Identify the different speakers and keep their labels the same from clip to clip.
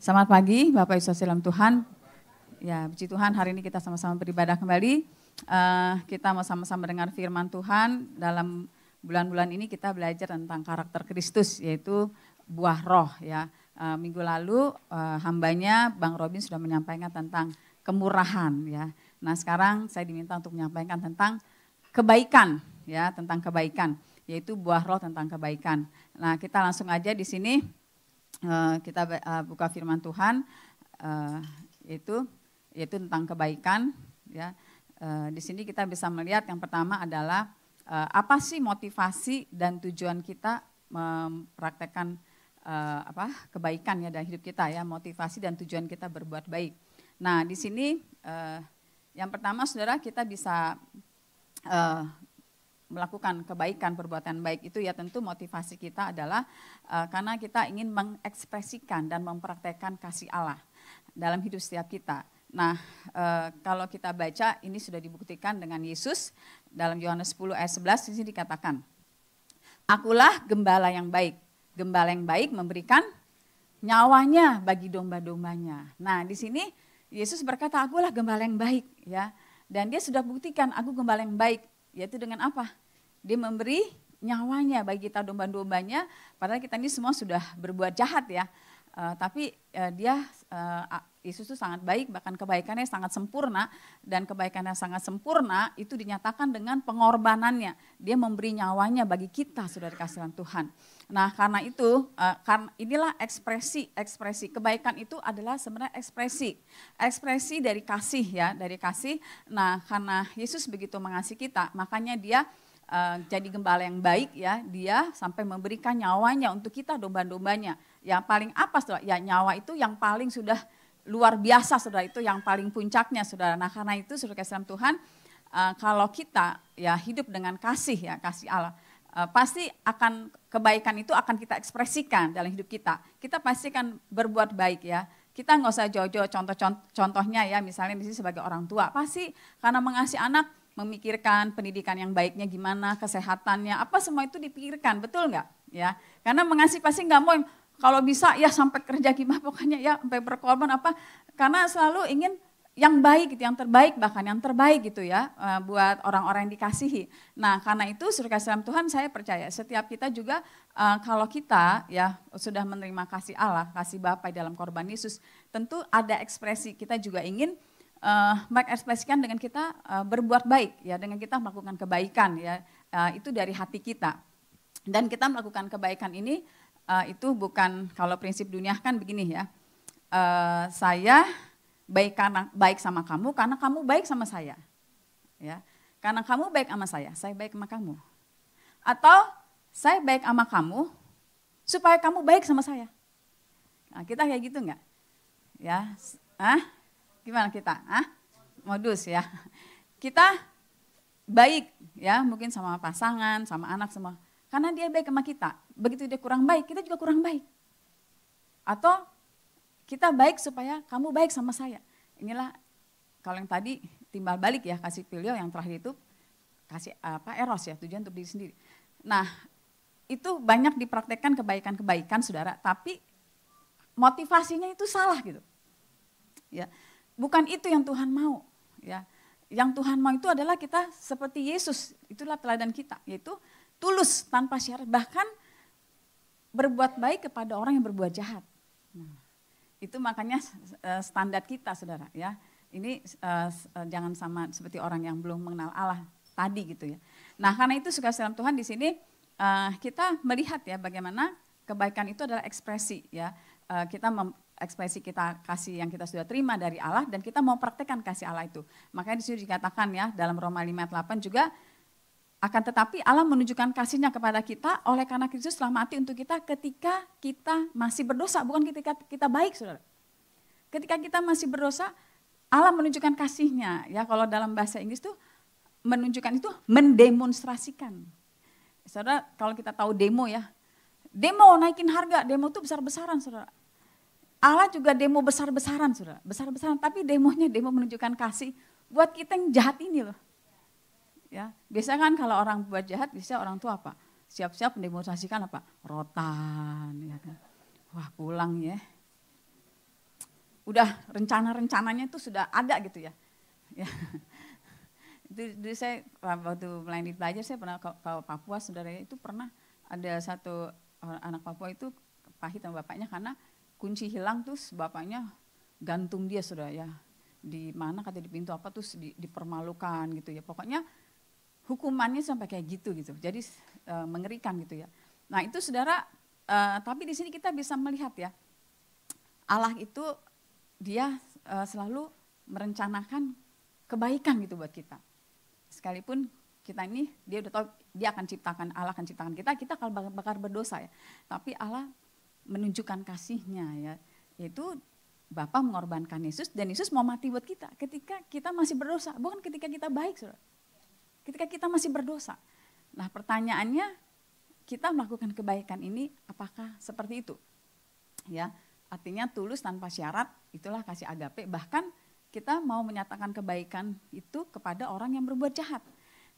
Speaker 1: Selamat pagi Bapak Ibu Saudara dalam Tuhan. Ya, puji Tuhan hari ini kita sama-sama beribadah kembali. Kita mau sama-sama dengar firman Tuhan. Dalam bulan-bulan ini kita belajar tentang karakter Kristus, yaitu buah roh. Ya, minggu lalu hambanya Bang Robin sudah menyampaikan tentang kemurahan. Ya, nah sekarang saya diminta untuk menyampaikan tentang kebaikan. Ya, tentang kebaikan, yaitu buah roh tentang kebaikan. Nah, kita langsung aja di sini. Kita buka firman Tuhan, yaitu tentang kebaikan. Ya, di sini kita bisa melihat yang pertama adalah apa sih motivasi dan tujuan kita mempraktekkan kebaikan ya dalam hidup kita ya, motivasi dan tujuan kita berbuat baik. Nah di sini yang pertama saudara, kita bisa melakukan kebaikan, perbuatan baik itu ya tentu motivasi kita adalah karena kita ingin mengekspresikan dan mempraktekkan kasih Allah dalam hidup setiap kita. Nah kalau kita baca ini sudah dibuktikan dengan Yesus dalam Yohanes 10 ayat 11 di sini dikatakan, "Akulah gembala yang baik. Gembala yang baik memberikan nyawanya bagi domba-dombanya." Nah di sini Yesus berkata, "Akulah gembala yang baik," ya. Dan dia sudah buktikan aku gembala yang baik, yaitu dengan apa? Dia memberi nyawanya bagi kita domba-dombanya, padahal kita ini semua sudah berbuat jahat ya. Tapi Yesus itu sangat baik, bahkan kebaikannya sangat sempurna, dan kebaikannya sangat sempurna itu dinyatakan dengan pengorbanannya. Dia memberi nyawanya bagi kita, saudara kasihan Tuhan. Nah karena itu, inilah ekspresi kebaikan itu adalah sebenarnya ekspresi dari kasih ya, dari kasih. Nah karena Yesus begitu mengasihi kita, makanya dia jadi gembala yang baik ya, dia sampai memberikan nyawanya untuk kita domba-dombanya. Yang paling apa saudara? Ya nyawa itu yang paling sudah luar biasa saudara, itu yang paling puncaknya saudara. Nah karena itu saudara kasih Tuhan, kalau kita ya hidup dengan kasih ya, kasih Allah, pasti akan kebaikan itu akan kita ekspresikan dalam hidup kita. Kita pasti akan berbuat baik ya. Kita nggak usah jauh-jauh contohnya ya, misalnya di sini sebagai orang tua, pasti karena mengasihi anak, memikirkan pendidikan yang baiknya gimana, kesehatannya, apa semua itu dipikirkan, betul nggak? Ya, karena mengasihi pasti nggak mau kalau bisa ya sampai kerja gimana, pokoknya ya sampai berkorban apa, karena selalu ingin yang baik, yang terbaik, bahkan yang terbaik gitu ya, buat orang-orang yang dikasihi. Nah karena itu saudara kasih dalam Tuhan, saya percaya setiap kita juga kalau kita ya sudah menerima kasih Allah, kasih Bapa dalam korban Yesus, tentu ada ekspresi kita juga ingin mengekspresikan dengan kita berbuat baik ya, dengan kita melakukan kebaikan ya, itu dari hati kita. Dan kita melakukan kebaikan ini itu bukan, kalau prinsip dunia kan begini ya, saya baik sama kamu karena kamu baik sama saya ya, karena kamu baik sama saya baik sama kamu, atau saya baik sama kamu supaya kamu baik sama saya. Nah, kita kayak gitu enggak ya? Gimana kita? Modus ya. Kita baik ya, mungkin sama pasangan, sama anak semua. Karena dia baik sama kita. Begitu dia kurang baik, kita juga kurang baik. Atau kita baik supaya kamu baik sama saya. Inilah kalau yang tadi timbal balik ya, kasih filio, yang terakhir itu kasih eros ya, tujuan untuk diri sendiri. Nah, itu banyak dipraktekkan kebaikan-kebaikan saudara, tapi motivasinya itu salah gitu. Ya. Bukan itu yang Tuhan mau ya. Yang Tuhan mau itu adalah kita seperti Yesus, itulah teladan kita, yaitu tulus tanpa syarat, bahkan berbuat baik kepada orang yang berbuat jahat. Nah, itu makanya standar kita saudara ya. Ini jangan sama seperti orang yang belum mengenal Allah tadi gitu ya. Nah karena itu saudara dalam Tuhan, di sini kita melihat ya bagaimana kebaikan itu adalah ekspresi ya. Kita ekspresi kita kasih yang kita sudah terima dari Allah, dan kita mau praktekkan kasih Allah itu. Makanya di sini dikatakan ya dalam Roma 5 ayat 8 juga, akan tetapi Allah menunjukkan kasihnya kepada kita oleh karena Kristus telah mati untuk kita ketika kita masih berdosa, bukan ketika kita baik saudara. Ketika kita masih berdosa, Allah menunjukkan kasihnya ya. Kalau dalam bahasa Inggris tuh menunjukkan itu mendemonstrasikan. Saudara kalau kita tahu demo ya, demo naikin harga, demo itu besar-besaran saudara. Allah juga demo besar-besaran saudara, besar-besaran, tapi demonya demo menunjukkan kasih buat kita yang jahat ini loh. Ya, biasanya kan kalau orang buat jahat, biasanya orang tua apa? Siap-siap mendemonstrasikan apa? Rotan, ya kan. Wah pulang ya. udah rencana-rencananya itu sudah ada gitu ya. Ya. Itu dulu saya waktu melayani pelajar saya pernah ke Papua, saudara, itu pernah ada satu anak Papua itu pahit sama bapaknya karena kunci hilang, terus bapaknya gantung dia, saudara, ya. Di mana kata di pintu apa, terus dipermalukan gitu ya. Pokoknya hukumannya sampai kayak gitu. Jadi mengerikan gitu ya. Nah, itu saudara, tapi di sini kita bisa melihat ya, Allah itu dia selalu merencanakan kebaikan gitu buat kita. Sekalipun kita ini, dia udah tahu dia akan ciptakan, Allah akan ciptakan kita kalau bakal berdosa ya. Tapi Allah menunjukkan kasihnya ya, yaitu Bapa mengorbankan Yesus, dan Yesus mau mati buat kita ketika kita masih berdosa, bukan ketika kita baik, saudara. Ketika kita masih berdosa. Nah, pertanyaannya, kita melakukan kebaikan ini apakah seperti itu? Ya, artinya tulus tanpa syarat, itulah kasih agape. Bahkan kita mau menyatakan kebaikan itu kepada orang yang berbuat jahat.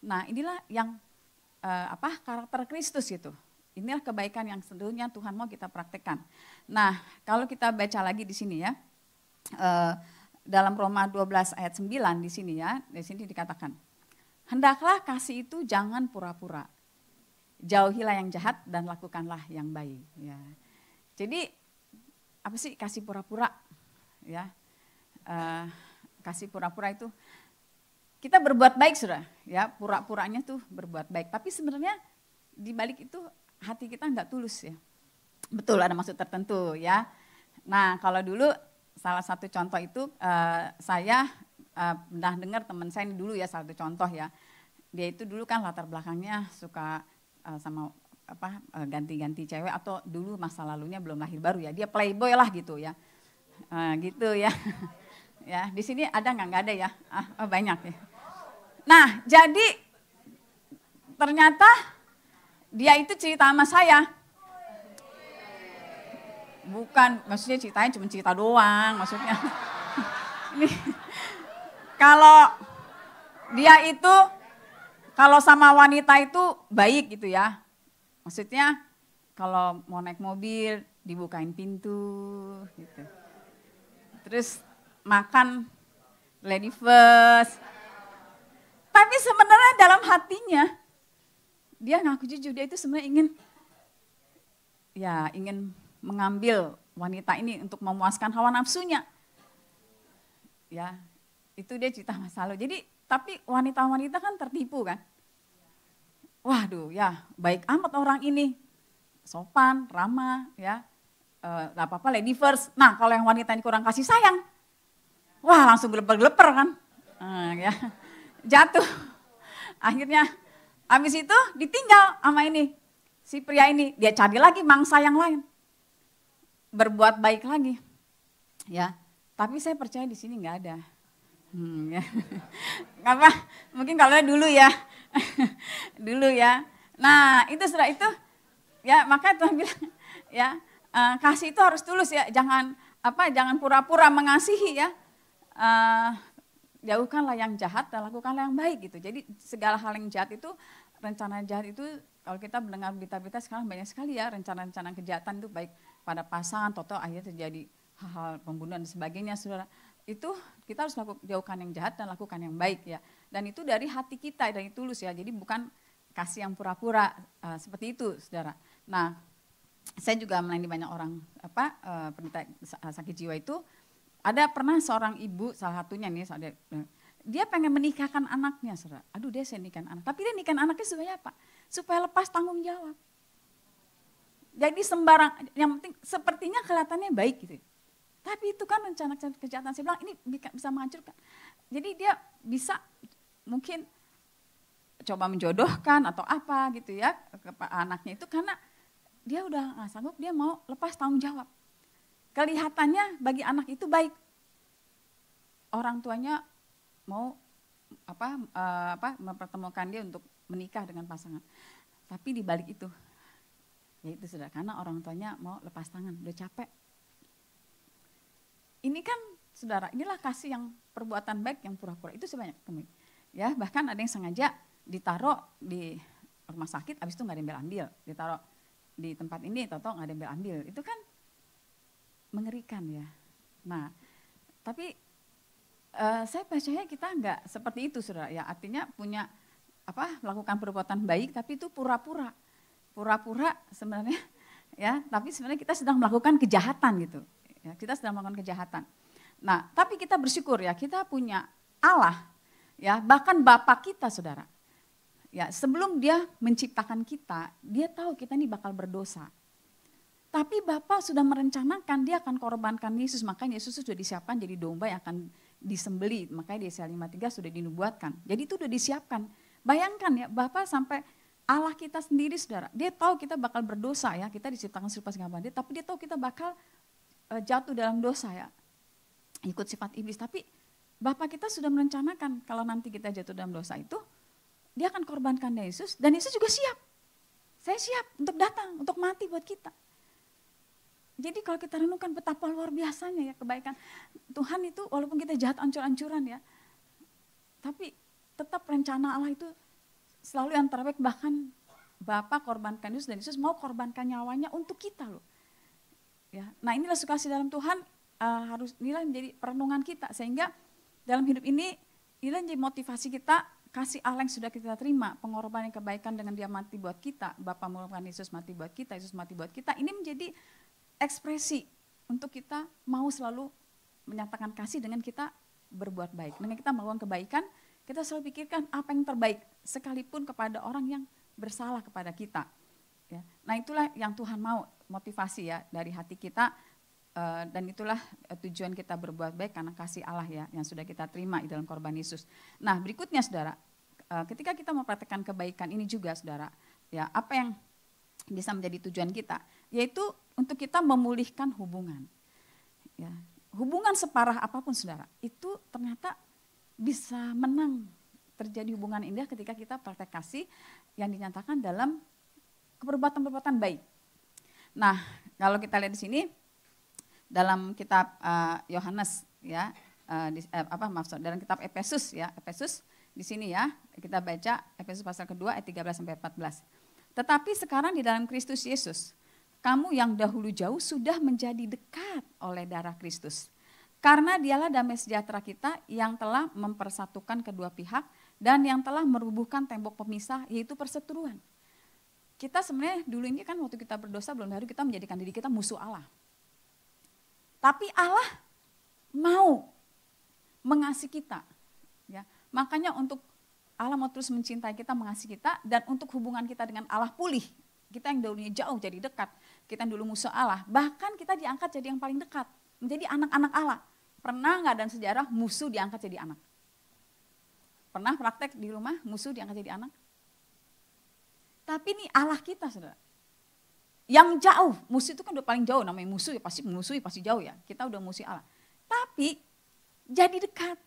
Speaker 1: Nah, inilah yang karakter Kristus itu. Inilah kebaikan yang sebenarnya Tuhan mau kita praktekkan. Nah, kalau kita baca lagi di sini ya, dalam Roma 12 ayat 9 di sini ya, di sini dikatakan, hendaklah kasih itu jangan pura-pura, jauhilah yang jahat dan lakukanlah yang baik. Ya. Jadi apa sih kasih pura-pura? Ya, kasih pura-pura itu kita berbuat baik, saudara. Ya, pura-puranya tuh berbuat baik. Tapi sebenarnya di balik itu hati kita nggak tulus ya. Betul, ada maksud tertentu ya. Nah, kalau dulu salah satu contoh itu saya pernah dengar teman saya ini dulu ya, satu contoh ya. Dia itu dulu kan latar belakangnya suka sama ganti-ganti cewek, atau dulu masa lalunya belum lahir baru ya. Dia playboy lah gitu ya. Gitu ya. Ya, di sini ada nggak ada ya? Banyak ya. Nah, jadi ternyata dia itu cerita sama saya. Bukan, maksudnya ceritanya cuma cerita doang, maksudnya. Ini, kalau dia itu, kalau sama wanita itu baik gitu ya. Maksudnya kalau mau naik mobil, dibukain pintu gitu. Terus makan lady first. Tapi sebenarnya dalam hatinya, dia ngaku jujur, dia itu sebenarnya ingin mengambil wanita ini untuk memuaskan hawa nafsunya. Ya, itu dia cerita masa lalu. Jadi, tapi wanita-wanita kan tertipu kan. Waduh ya, baik amat orang ini. Sopan, ramah, ya. Gak apa-apa, lady first. Nah, kalau yang wanita ini kurang kasih sayang, wah langsung geleper-geleper kan. Ya. Jatuh. Akhirnya habis itu ditinggal sama ini, si pria ini, dia cari lagi mangsa yang lain, berbuat baik lagi, ya. Tapi saya percaya di sini nggak ada, ya. Apa? Mungkin kalau dulu ya, dulu ya. Nah itu sudah itu, ya maka Tuhan bilang, ya kasih itu harus tulus ya, jangan pura-pura mengasihi ya. Jauhkanlah yang jahat dan lakukanlah yang baik gitu. Jadi segala hal yang jahat itu, rencana jahat itu, kalau kita mendengar berita-berita sekarang banyak sekali ya rencana-rencana kejahatan itu, baik pada pasangan, atau akhirnya terjadi hal-hal pembunuhan dan sebagainya, saudara. Itu kita harus jauhkan yang jahat dan lakukan yang baik ya. Dan itu dari hati kita, dari tulus ya. Jadi bukan kasih yang pura-pura seperti itu, saudara. Nah, saya juga melayani banyak orang penderita sakit jiwa itu. Ada pernah seorang ibu, salah satunya nih, dia pengen menikahkan anaknya, saudara. Aduh, dia saya nikahkan anak. Tapi dia nikahkan anaknya supaya apa? Supaya lepas tanggung jawab. Jadi sembarang, yang penting sepertinya kelihatannya baik gitu. Tapi itu kan rencana kejahatan, saya bilang ini bisa menghancurkan. Jadi dia bisa mungkin coba menjodohkan atau apa gitu ya ke anaknya itu, karena dia udah nggak sanggup, dia mau lepas tanggung jawab. Kelihatannya bagi anak itu baik. Orang tuanya mau mempertemukan dia untuk menikah dengan pasangan. Tapi di balik itu, yaitu sudah karena orang tuanya mau lepas tangan, udah capek. Ini kan saudara, inilah kasih yang perbuatan baik yang pura-pura itu sebanyak temuin. Ya, bahkan ada yang sengaja ditaruh di rumah sakit, habis itu nggak ada yang ambil, ditaruh di tempat ini, tahu-tahu nggak ada yang ambil. Itu kan mengerikan ya. Nah, Tapi saya percaya kita enggak seperti itu, saudara. Ya, artinya punya melakukan perbuatan baik, tapi itu pura-pura sebenarnya, ya. Tapi sebenarnya kita sedang melakukan kejahatan gitu. Ya, kita sedang melakukan kejahatan. Nah, tapi kita bersyukur ya, kita punya Allah, ya, bahkan Bapa kita, saudara. Ya, sebelum Dia menciptakan kita, Dia tahu kita ini bakal berdosa. Tapi Bapa sudah merencanakan Dia akan korbankan Yesus, makanya Yesus sudah disiapkan jadi domba yang akan disembeli, makanya di Yesaya 53 sudah dinubuatkan. Jadi itu sudah disiapkan. Bayangkan ya, Bapa sampai Allah kita sendiri, saudara, Dia tahu kita bakal berdosa ya, kita diciptakan serupa gambar Dia, tapi Dia tahu kita bakal jatuh dalam dosa ya, ikut sifat iblis. Tapi Bapa kita sudah merencanakan kalau nanti kita jatuh dalam dosa itu, Dia akan korbankan Yesus, dan Yesus juga siap. Saya siap untuk datang, untuk mati buat kita. Jadi kalau kita renungkan betapa luar biasanya ya kebaikan Tuhan itu, walaupun kita jahat ancur-ancuran ya, tapi tetap rencana Allah itu selalu yang terbaik. Bahkan Bapa korbankan Yesus, dan Yesus mau korbankan nyawanya untuk kita loh. Ya, nah inilah sukacita dalam Tuhan, harus inilah menjadi perenungan kita, sehingga dalam hidup ini inilah menjadi motivasi kita, kasih Allah yang sudah kita terima, pengorbanan kebaikan dengan Dia mati buat kita, Bapa mengorbankan Yesus mati buat kita, Yesus mati buat kita, ini menjadi ekspresi untuk kita mau selalu menyatakan kasih dengan kita berbuat baik. Dengan kita melakukan kebaikan, kita selalu pikirkan apa yang terbaik, sekalipun kepada orang yang bersalah kepada kita. Ya. Nah itulah yang Tuhan mau, motivasi ya dari hati kita, dan itulah tujuan kita berbuat baik karena kasih Allah ya yang sudah kita terima di dalam korban Yesus. Nah berikutnya saudara, ketika kita mempraktikkan kebaikan ini juga saudara, ya apa yang bisa menjadi tujuan kita, yaitu untuk kita memulihkan hubungan. Ya, hubungan separah apapun saudara, itu ternyata bisa menang, terjadi hubungan indah ketika kita praktek kasih yang dinyatakan dalam perbuatan-perbuatan baik. Nah, kalau kita lihat di sini dalam kitab Yohanes ya, dalam kitab Efesus ya, Efesus di sini ya, kita baca Efesus pasal kedua ayat 13 sampai 14. Tetapi sekarang di dalam Kristus Yesus, kamu yang dahulu jauh sudah menjadi dekat oleh darah Kristus. Karena Dialah damai sejahtera kita yang telah mempersatukan kedua pihak dan yang telah merubuhkan tembok pemisah, yaitu perseteruan. Kita sebenarnya dulu ini kan waktu kita berdosa belum baru kita menjadikan diri kita musuh Allah. Tapi Allah mau mengasihi kita. Ya. Makanya untuk Allah mau terus mencintai kita, mengasihi kita, dan untuk hubungan kita dengan Allah pulih. Kita yang dulunya jauh jadi dekat, kita yang dulu musuh Allah, bahkan kita diangkat jadi yang paling dekat, menjadi anak-anak Allah. Pernah nggak dalam sejarah musuh diangkat jadi anak? Pernah praktek di rumah musuh diangkat jadi anak? Tapi ini Allah kita saudara, yang jauh, musuh itu kan udah paling jauh, namanya musuh ya pasti jauh ya, kita udah musuh Allah. Tapi jadi dekat.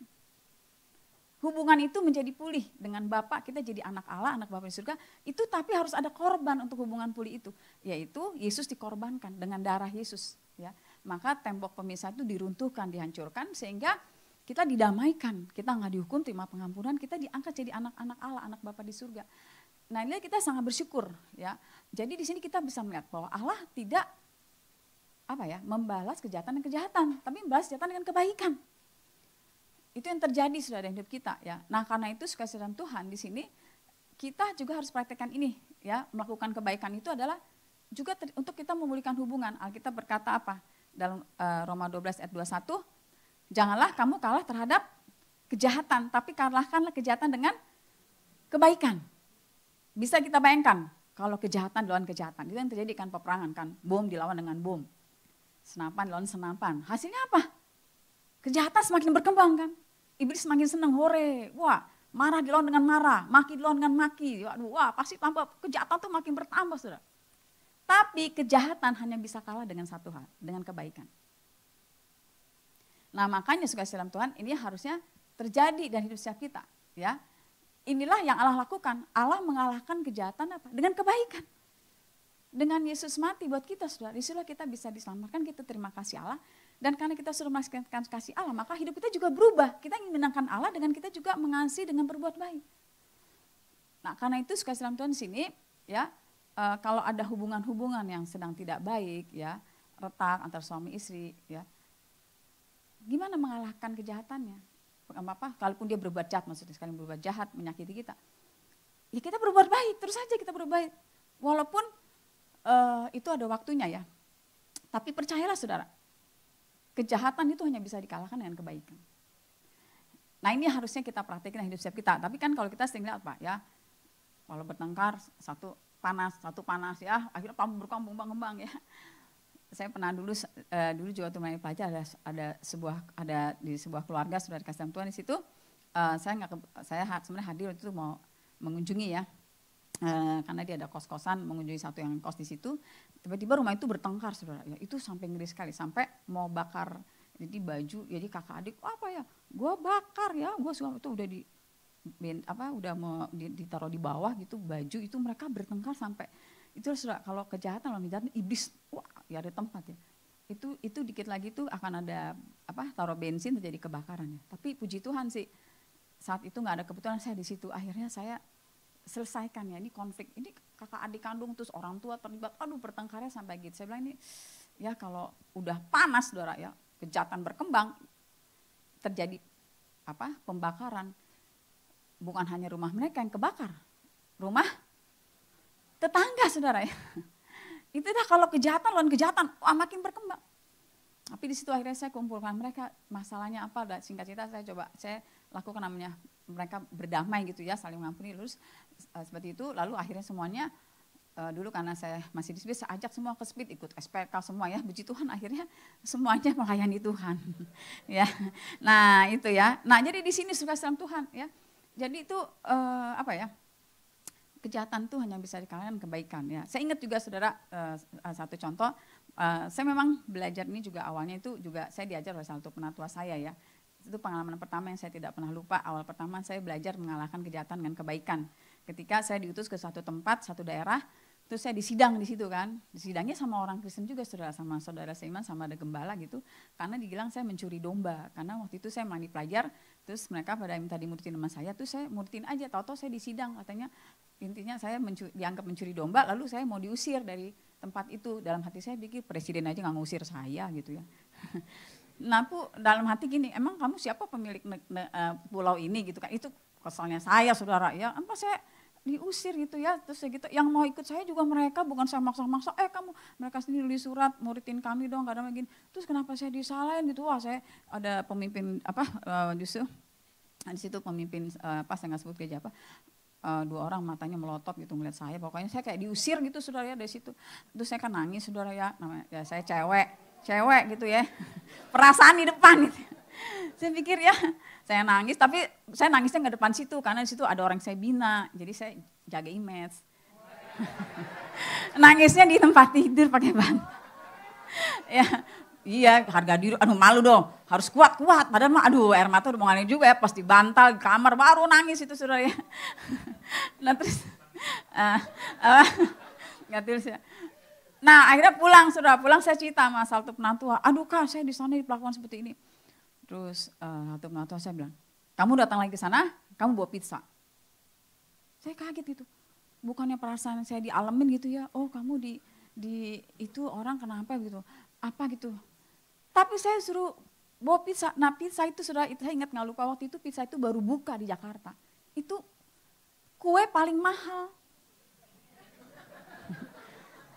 Speaker 1: Hubungan itu menjadi pulih dengan Bapa, kita jadi anak Allah, anak Bapa di surga. Itu tapi harus ada korban untuk hubungan pulih itu, yaitu Yesus dikorbankan dengan darah Yesus. Ya, maka tembok pemisah itu diruntuhkan, dihancurkan, sehingga kita didamaikan. Kita nggak dihukum, terima pengampunan, kita diangkat jadi anak-anak Allah, anak Bapa di surga. Nah ini kita sangat bersyukur. Ya. Jadi di sini kita bisa melihat bahwa Allah tidak membalas kejahatan dengan kejahatan, tapi membalas kejahatan dengan kebaikan. Itu yang terjadi sudah dalam hidup kita ya. Nah karena itu sukacita dalam Tuhan di sini kita juga harus praktekkan ini ya, melakukan kebaikan itu adalah juga untuk kita memulihkan hubungan. Alkitab berkata apa? Dalam Roma 12 ayat 21, janganlah kamu kalah terhadap kejahatan, tapi kalahkanlah kejahatan dengan kebaikan. Bisa kita bayangkan kalau kejahatan dilawan kejahatan, itu yang terjadi kan, peperangan kan, bom dilawan dengan bom, senapan dilawan senapan. Hasilnya apa? Kejahatan semakin berkembang kan. Iblis semakin senang, hore, wah marah dilawan dengan marah, maki dilawan dengan maki, wah pasti tambah kejahatan tuh makin bertambah saudara. Tapi kejahatan hanya bisa kalah dengan satu hal, dengan kebaikan. Nah makanya sukacita dalam Tuhan ini harusnya terjadi dan hidup setiap kita. Ya, inilah yang Allah lakukan, Allah mengalahkan kejahatan apa? Dengan kebaikan. Dengan Yesus mati buat kita saudara, disitulah kita bisa diselamatkan, kita terima kasih Allah. Dan karena kita sudah merasakan kasih Allah, maka hidup kita juga berubah. Kita ingin menyenangkan Allah dengan kita juga mengasihi dengan berbuat baik. Nah karena itu sukacita dalam Tuhan di sini, ya kalau ada hubungan-hubungan yang sedang tidak baik, ya retak antar suami istri, ya gimana mengalahkan kejahatannya? Kalaupun dia berbuat jahat, maksudnya sekali berbuat jahat, menyakiti kita. Ya kita berbuat baik, terus saja kita berbuat baik. Walaupun itu ada waktunya ya. Tapi percayalah saudara, kejahatan itu hanya bisa dikalahkan dengan kebaikan. Nah ini harusnya kita praktikin hidup setiap kita. Tapi kan kalau kita sering lihat Pak ya, kalau bertengkar satu panas ya, akhirnya berkembang ya. Saya pernah dulu juga waktu main pelajar ada di sebuah keluarga sudah dikasih Tuhan di situ. Saya sebenarnya hadir itu mau mengunjungi ya. Karena dia ada kos-kosan, mengunjungi satu yang kos di situ. Tiba-tiba rumah itu bertengkar saudara. Ya, itu sampai ngeri sekali, sampai mau bakar jadi baju, jadi kakak adik apa ya? Gue bakar ya, gue suka itu udah mau ditaruh di bawah gitu baju itu mereka bertengkar sampai itu saudara. Kalau kejahatan iblis, wah ya ada tempat ya. Itu dikit lagi tuh akan ada taruh bensin terjadi kebakaran ya. Tapi puji Tuhan sih saat itu nggak ada kebetulan saya di situ. Akhirnya saya selesaikan ya ini konflik. Ini kakak adik kandung terus orang tua terlibat. Aduh bertengkarnya sampai gitu. Saya bilang ini ya kalau udah panas saudara ya, kejahatan berkembang terjadi pembakaran. Bukan hanya rumah mereka yang kebakar, rumah tetangga saudara ya. Itu dah kalau kejahatan lawan kejahatan, makin berkembang. Tapi di situ akhirnya saya kumpulkan mereka, masalahnya apa, dan singkat cerita saya lakukan namanya mereka berdamai gitu ya, saling mengampuni, terus seperti itu, lalu akhirnya semuanya, dulu karena saya masih di SPID, saya ajak semua ke SPID, ikut SPK semua ya, puji Tuhan akhirnya semuanya melayani Tuhan. Ya, nah itu ya, nah jadi di sini suka sama Tuhan ya, jadi itu kejahatan itu hanya bisa dikalahkan kebaikan ya. Saya ingat juga saudara satu contoh, saya memang belajar ini juga awalnya itu juga saya diajar oleh salah satu penatua saya ya. Itu pengalaman pertama yang saya tidak pernah lupa. Awal pertama saya belajar mengalahkan kejahatan dengan kebaikan. Ketika saya diutus ke satu tempat, satu daerah, terus saya disidang di situ kan. Disidangnya sama orang Kristen juga saudara, sama saudara seiman, sama ada gembala gitu. Karena dibilang saya mencuri domba. Karena waktu itu saya melayani pelajar, terus mereka pada minta dimuritin sama saya, terus saya muritin aja. Tahu-tahu saya disidang, katanya intinya saya dianggap mencuri domba, lalu saya mau diusir dari tempat itu. Dalam hati saya pikir presiden aja nggak ngusir saya gitu ya. Nah, dalam hati gini, emang kamu siapa pemilik pulau ini gitu kan? Itu kesalnya saya saudara ya. Apa saya diusir gitu ya, terus gitu. Yang mau ikut saya juga mereka, bukan saya maksa-maksa. Kamu mereka sendiri nulis surat muridin kami dong, kadang begini. Terus kenapa saya disalahin gitu? Wah, saya ada pemimpin justru di situ pemimpin saya nggak sebut gereja dua orang matanya melotot gitu ngeliat saya, pokoknya saya kayak diusir gitu saudara ya dari situ. Terus saya kan nangis saudara ya, namanya ya saya cewek gitu ya, perasaan di depan gitu. Saya pikir ya, saya nangis tapi saya nangisnya nggak depan situ karena di situ ada orang yang saya bina, jadi saya jaga image. Nangisnya di tempat tidur pakai bantal. Ya, iya harga diri, aduh malu dong, harus kuat, padahal mah aduh air mata udah mau ngalir juga ya, pas di bantal di kamar baru nangis itu saudara ya. Nah terus, nggak terus ya. Nah akhirnya pulang saya cerita sama salah satu penatua, aduh Kak saya di sana diperlakukan seperti ini. Terus satu penatua saya bilang, kamu datang lagi ke sana, kamu bawa pizza. Saya kaget gitu, bukannya perasaan saya dialamin gitu ya, oh kamu di itu orang kenapa gitu, apa gitu. Tapi saya suruh bawa pizza, nah pizza itu sudah, saya ingat nggak lupa waktu itu pizza itu baru buka di Jakarta. Itu kue paling mahal.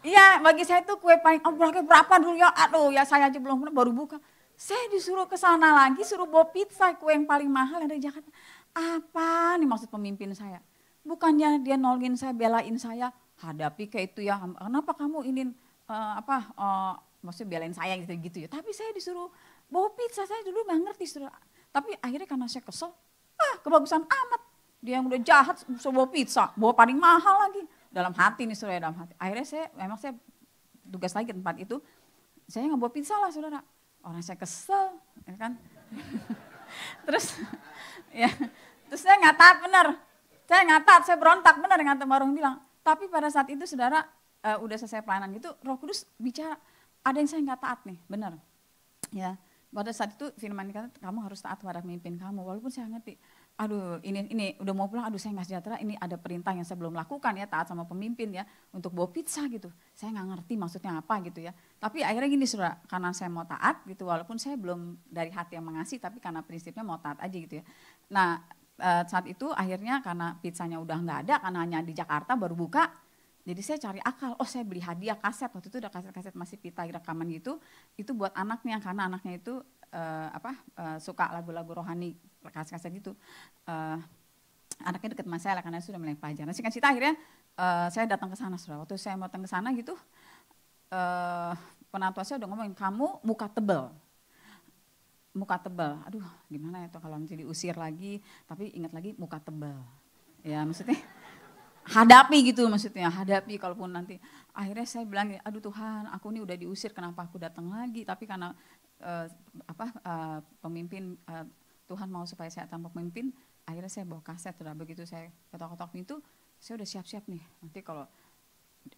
Speaker 1: Iya, bagi saya itu kue paling, berapa dulu ya, aduh ya saya aja belum pernah baru buka. Saya disuruh ke sana lagi, suruh bawa pizza, kue yang paling mahal yang dari Jakarta. Apa nih maksud pemimpin saya? Bukannya dia nolongin saya, belain saya, hadapi kayak itu ya, kenapa kamu ingin maksudnya belain saya gitu ya. Tapi saya disuruh bawa pizza, saya dulu gak ngerti saudara. Tapi akhirnya karena saya kesel, kebagusan amat. Dia yang udah jahat, bisa bawa pizza, bawa paling mahal lagi. Dalam hati nih saudara, dalam hati. Akhirnya saya tugas lagi ke tempat itu, saya gak bawa pizza lah saudara. Orang saya kesel, ya kan. Terus saya gak taat benar. Saya berontak benar dengan teman orang bilang. Tapi pada saat itu saudara, udah selesai pelayanan gitu, Roh Kudus bicara, ada yang saya gak taat nih, benar. Ya, pada saat itu firman dikata, kamu harus taat pada pemimpin kamu, walaupun saya ngerti. aduh ini udah mau pulang, aduh saya nggak sejahtera, ini ada perintah yang saya belum lakukan ya, taat sama pemimpin ya, untuk bawa pizza gitu. Saya nggak ngerti maksudnya apa gitu ya. Tapi akhirnya gini saudara, karena saya mau taat gitu, walaupun saya belum dari hati yang mengasihi, tapi karena prinsipnya mau taat aja gitu ya. Nah saat itu akhirnya karena pizzanya udah nggak ada, karena hanya di Jakarta baru buka, jadi saya cari akal, saya beli hadiah kaset, waktu itu udah kaset-kaset masih pita rekaman gitu, itu buat anaknya, karena anaknya itu suka lagu-lagu rohani, kaset-kaset gitu. Anaknya deket sama saya lah, karena sudah mulai pelajaran. Nah, singkat cerita akhirnya saya datang ke sana, saudara. Waktu saya mau datang ke sana gitu, penatua saya udah ngomongin, kamu muka tebal. Aduh gimana ya tuh kalau nanti diusir lagi, tapi ingat lagi muka tebal. Ya maksudnya hadapi gitu, hadapi kalaupun nanti. Akhirnya saya bilang, aduh Tuhan, aku ini udah diusir, kenapa aku datang lagi? Tapi karena pemimpin, Tuhan mau supaya saya tanpa pemimpin, akhirnya saya bawa kaset. Udah begitu saya ketok-ketok pintu, saya udah siap-siap nih. Nanti kalau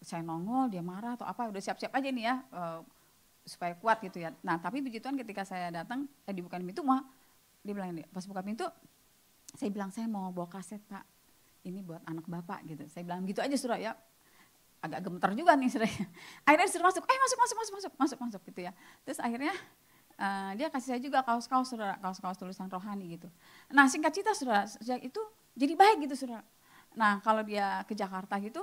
Speaker 1: saya nongol, dia marah atau apa, udah siap-siap aja nih ya, supaya kuat gitu ya. Nah tapi begituan ketika saya datang, dibukain pintu, dia bilang, pas buka pintu, saya bilang saya mau bawa kaset Pak, ini buat anak Bapak gitu. Saya bilang gitu aja saudara ya, agak gemeter juga nih saudara. Akhirnya disuruh masuk, masuk gitu ya. Terus akhirnya dia kasih saya juga kaos-kaos saudara, kaos-kaos tulisan rohani gitu. Nah singkat cerita saudara, sejak itu jadi baik gitu saudara. Nah kalau dia ke Jakarta gitu,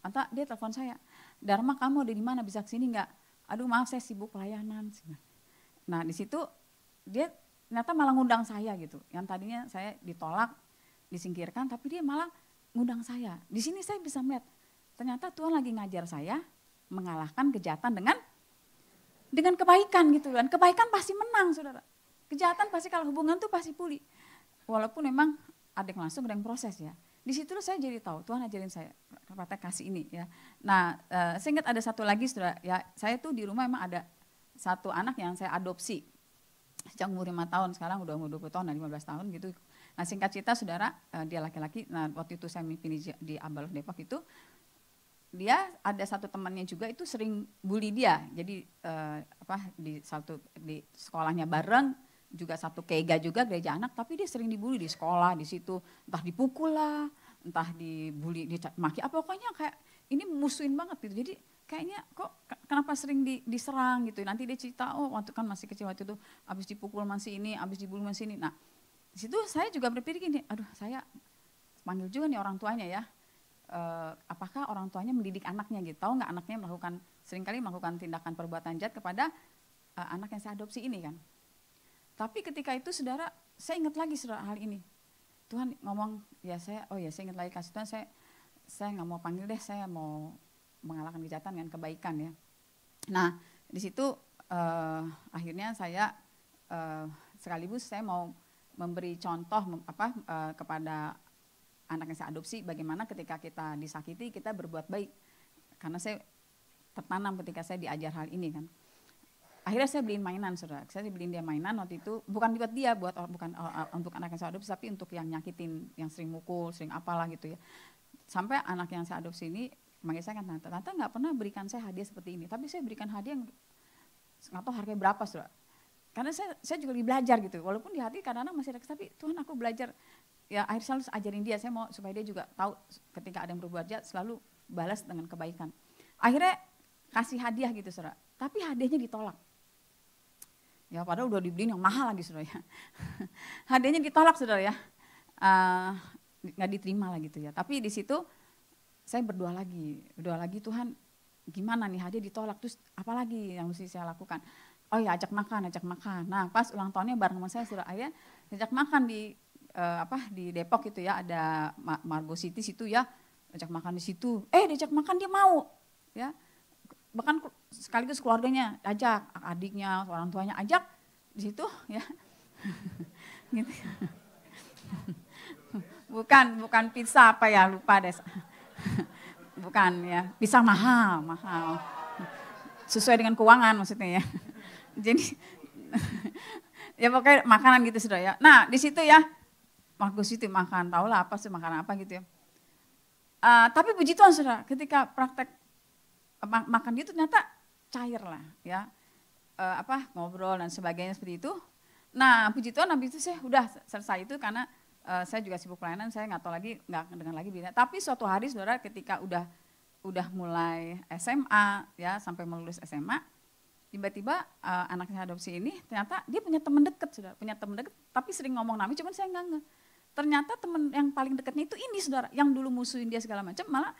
Speaker 1: entah dia telepon saya, Dharma kamu ada di mana, bisa kesini nggak? Aduh maaf saya sibuk pelayanan. Nah di situ dia ternyata malah ngundang saya gitu. Yang tadinya saya ditolak, disingkirkan, tapi dia malah ngundang saya. Di sini saya bisa melihat, ternyata Tuhan lagi ngajar saya mengalahkan kejahatan dengan kebaikan gitu kan. Kebaikan pasti menang saudara. Kejahatan pasti kalau hubungan tuh pasti pulih. Walaupun memang ada yang langsung, ada yang proses ya. Di situ saya jadi tahu, Tuhan ajarin saya praktek kasih ini ya. Nah saya ingat ada satu lagi saudara, ya saya tuh di rumah memang ada satu anak yang saya adopsi. Sejak umur 5 tahun, sekarang udah umur 20 tahun dan 15 tahun gitu. Nah singkat cerita saudara, dia laki-laki, nah waktu itu saya mimpin di Abalov Depok itu, dia ada satu temannya juga itu sering bully dia. Jadi di sekolahnya bareng, juga satu keiga juga gereja anak, tapi dia sering dibully di sekolah, di situ entah dipukul lah, entah dibully, dimaki, apa pokoknya kayak ini musuhin banget gitu. Jadi kayaknya kok kenapa sering diserang gitu. Nanti dia cerita, waktu kan masih kecil waktu itu habis dipukul masih ini, habis dibully masih ini. Nah, di situ saya juga berpikir gini, aduh saya panggil juga nih orang tuanya ya. Apakah orang tuanya mendidik anaknya gitu, tahu nggak anaknya seringkali melakukan tindakan perbuatan jahat kepada anak yang saya adopsi ini kan. Tapi ketika itu saudara, saya ingat lagi saudara hal ini. Tuhan ngomong, saya ingat lagi kasih Tuhan, saya nggak mau panggil deh, saya mau mengalahkan kejahatan dengan kebaikan ya. Nah di situ akhirnya saya sekaligus saya mau memberi contoh kepada anak yang saya adopsi, bagaimana ketika kita disakiti kita berbuat baik. Karena saya tertanam ketika saya diajar hal ini kan. Akhirnya saya beliin mainan saudara, saya beliin dia mainan waktu itu, bukan buat dia, bukan untuk anak yang saya adopsi, tapi untuk yang nyakitin, yang sering mukul, sering apalah gitu ya. Sampai anak yang saya adopsi ini manggil saya kan tante nggak pernah berikan saya hadiah seperti ini, tapi saya berikan hadiah yang nggak tahu harganya berapa saudara. Karena saya juga belajar gitu, walaupun di hati kadang-kadang masih ada, tapi Tuhan aku belajar, ya akhirnya selalu ajarin dia, saya mau supaya dia juga tahu ketika ada yang berbuat jahat selalu balas dengan kebaikan. Akhirnya kasih hadiah gitu saudara, tapi hadiahnya ditolak. Ya padahal udah dibeliin yang mahal lagi saudara ya. Hadiahnya ditolak saudara ya, nggak diterima lah gitu ya. Tapi di situ saya berdoa lagi Tuhan gimana nih hadiah ditolak, terus apa lagi yang mesti saya lakukan? Oh ya ajak makan. Nah pas ulang tahunnya bareng sama saya saudara, ayah ajak makan di Depok gitu ya, ada Margo City situ ya, ajak makan di situ. Diajak makan dia mau ya. Bahkan sekaligus keluarganya ajak, adiknya, orang tuanya ajak di situ ya. Gitu. Bukan pizza apa ya, lupa deh. Bukan ya, pizza mahal. Sesuai dengan keuangan maksudnya ya. Jadi ya pokoknya makanan gitu sudah ya. Nah, di situ ya Margo City makan, tahulah apa sih makanan apa gitu ya. Tapi puji Tuhan saudara, ketika praktek makan itu ternyata cair lah ya, ngobrol dan sebagainya seperti itu. Nah puji Tuhan habis itu saya udah selesai itu karena saya juga sibuk pelayanan, saya nggak tahu lagi, nggak dengar lagi. Tapi suatu hari saudara ketika udah mulai SMA ya sampai melulus SMA, tiba-tiba anak saya adopsi ini ternyata dia punya teman dekat, saudara, punya teman dekat, tapi sering ngomong namanya, cuman saya nggak. Ternyata teman yang paling dekatnya itu ini, saudara, yang dulu musuhin dia segala macam, malah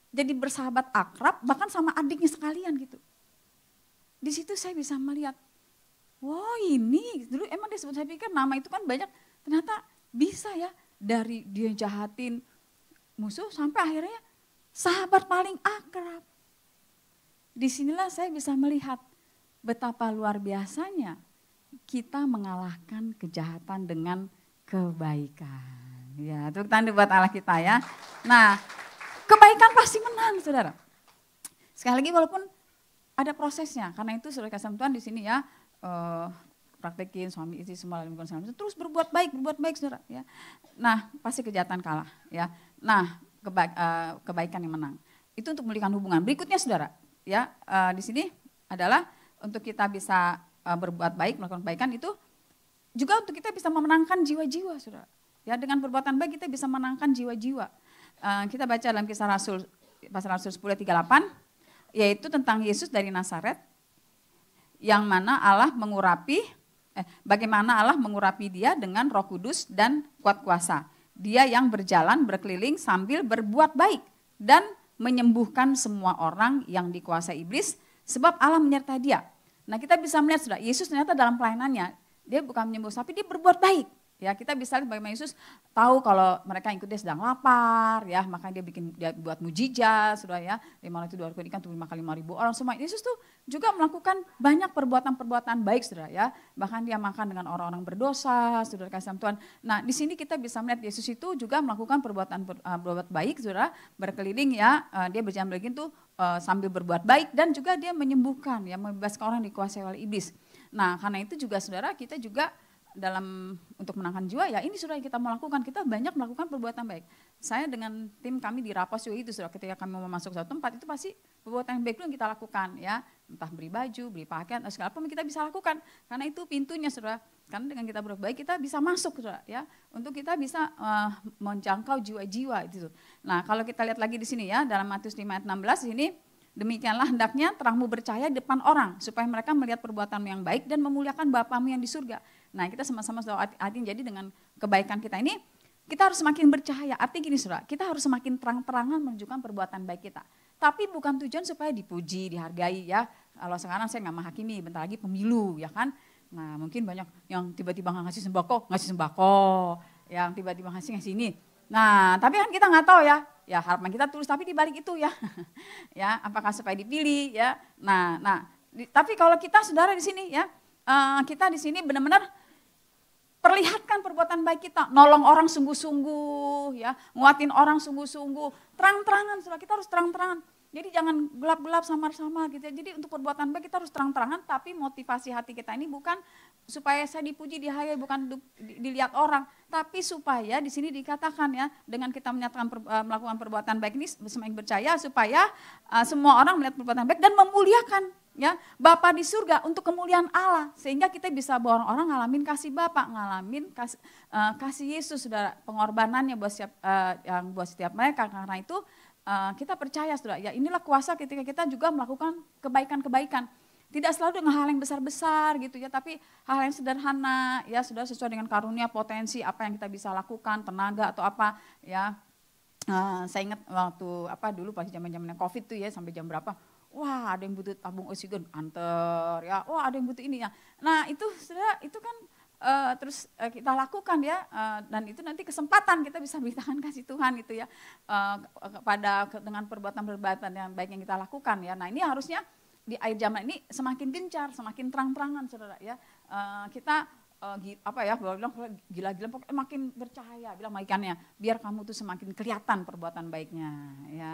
Speaker 1: jadi bersahabat akrab, bahkan sama adiknya sekalian gitu. Di situ saya bisa melihat, wow ini, dulu emang dia sebut, saya pikir nama itu kan banyak, ternyata bisa ya, dari dia jahatin musuh sampai akhirnya sahabat paling akrab. Disinilah saya bisa melihat betapa luar biasanya kita mengalahkan kejahatan dengan kebaikan. Ya, tepuk tangan buat Allah kita ya. Nah, kebaikan pasti menang, saudara. Sekali lagi walaupun ada prosesnya, karena itu saudara kasih Tuhan di sini ya, praktekin suami istri semua lingkungan segala macam, terus berbuat baik saudara ya. Nah, pasti kejahatan kalah ya. Nah, kebaikan yang menang. Itu untuk memulihkan hubungan. Berikutnya saudara ya, di sini adalah untuk kita bisa berbuat baik, melakukan kebaikan itu juga untuk kita bisa memenangkan jiwa-jiwa saudara. Ya, dengan perbuatan baik kita bisa menangkan jiwa-jiwa. Kita baca dalam Kisah Rasul pasal Rasul 10:38, yaitu tentang Yesus dari Nazaret, yang mana bagaimana Allah mengurapi dia dengan Roh Kudus dan kuat kuasa. Dia yang berjalan berkeliling sambil berbuat baik dan menyembuhkan semua orang yang dikuasai iblis, sebab Allah menyertai dia. Nah, kita bisa melihat sudah Yesus ternyata dalam pelayanannya dia bukan menyembuh, tapi dia berbuat baik. Ya, kita bisa lihat bagaimana Yesus tahu kalau mereka ikut dia sedang lapar, ya, makanya dia buat mujizat, sudah ya, 5 itu 2 ikan untuk makan 5.000 orang semua. Yesus tuh juga melakukan banyak perbuatan-perbuatan baik, saudara ya. Bahkan dia makan dengan orang-orang berdosa, saudara kasih Tuhan. Nah, di sini kita bisa melihat Yesus itu juga melakukan perbuatan baik, saudara, berkeliling ya, dia berjalan berkeliling tuh sambil berbuat baik dan juga dia menyembuhkan, ya, membebaskan orang yang dikuasai oleh iblis. Nah, karena itu juga saudara, kita juga untuk menangkan jiwa ya ini sudah kita mau lakukan, kita banyak melakukan perbuatan baik. Saya dengan tim kami di Rapos juga itu sudah, ketika kami mau masuk satu tempat itu pasti perbuatan yang baik itu yang kita lakukan ya, entah beli baju, beli pakaian, atau segala apa kita bisa lakukan, karena itu pintunya saudara, karena dengan kita berbuat baik kita bisa masuk saudara ya, untuk kita bisa menjangkau jiwa-jiwa itu. Nah, kalau kita lihat lagi di sini ya dalam Matius 5 ayat 16 ini, demikianlah hendaknya terangmu bercahaya di depan orang, supaya mereka melihat perbuatanmu yang baik dan memuliakan Bapamu yang di surga. Nah, kita sama-sama sudah artinya jadi dengan kebaikan kita ini, kita harus semakin bercahaya. Artinya gini saudara, kita harus semakin terang-terangan menunjukkan perbuatan baik kita. Tapi bukan tujuan supaya dipuji, dihargai ya. Kalau sekarang saya nggak menghakimi, bentar lagi pemilu ya kan. Nah, mungkin banyak yang tiba-tiba ngasih sembako, yang tiba-tiba ngasih ini. Nah, tapi kan kita nggak tahu ya harapan kita tulus, tapi dibalik itu ya, ya apakah supaya dipilih ya. Nah, tapi kalau kita saudara di sini ya, kita di sini benar-benar perlihatkan perbuatan baik kita, nolong orang sungguh-sungguh, ya, nguatin orang sungguh-sungguh, terang-terangan, saudara, kita harus terang-terangan. Jadi jangan gelap-gelap samar-samar gitu ya. Jadi untuk perbuatan baik kita harus terang-terangan, tapi motivasi hati kita ini bukan supaya saya dipuji, dihayal, bukan dilihat orang, tapi supaya di sini dikatakan ya, dengan kita menyatakan melakukan perbuatan baik ini semakin percaya supaya semua orang melihat perbuatan baik dan memuliakan ya Bapa di surga untuk kemuliaan Allah, sehingga kita bisa bawa orang ngalamin kasih Bapa, ngalamin kasih Yesus, saudara, pengorbanannya buat setiap mereka. Karena itu kita percaya saudara, ya inilah kuasa ketika kita juga melakukan kebaikan-kebaikan. Tidak selalu dengan hal yang besar-besar gitu ya, tapi hal yang sederhana ya, sudah sesuai dengan karunia, potensi apa yang kita bisa lakukan, tenaga atau apa ya. Saya ingat waktu dulu pas zaman-zamannya Covid tuh ya, sampai jam berapa, wah ada yang butuh tabung oksigen, anter ya, wah ada yang butuh ini ya. Nah itu saudara, itu kan terus kita lakukan ya, dan itu nanti kesempatan kita bisa beritakan kasih Tuhan gitu ya, dengan perbuatan-perbuatan yang baik yang kita lakukan ya. Nah ini harusnya di akhir zaman ini semakin gencar, semakin terang-terangan saudara ya. Kita bilang gila-gila, pokoknya makin bercahaya, bilang ikannya, biar kamu tuh semakin kelihatan perbuatan baiknya ya.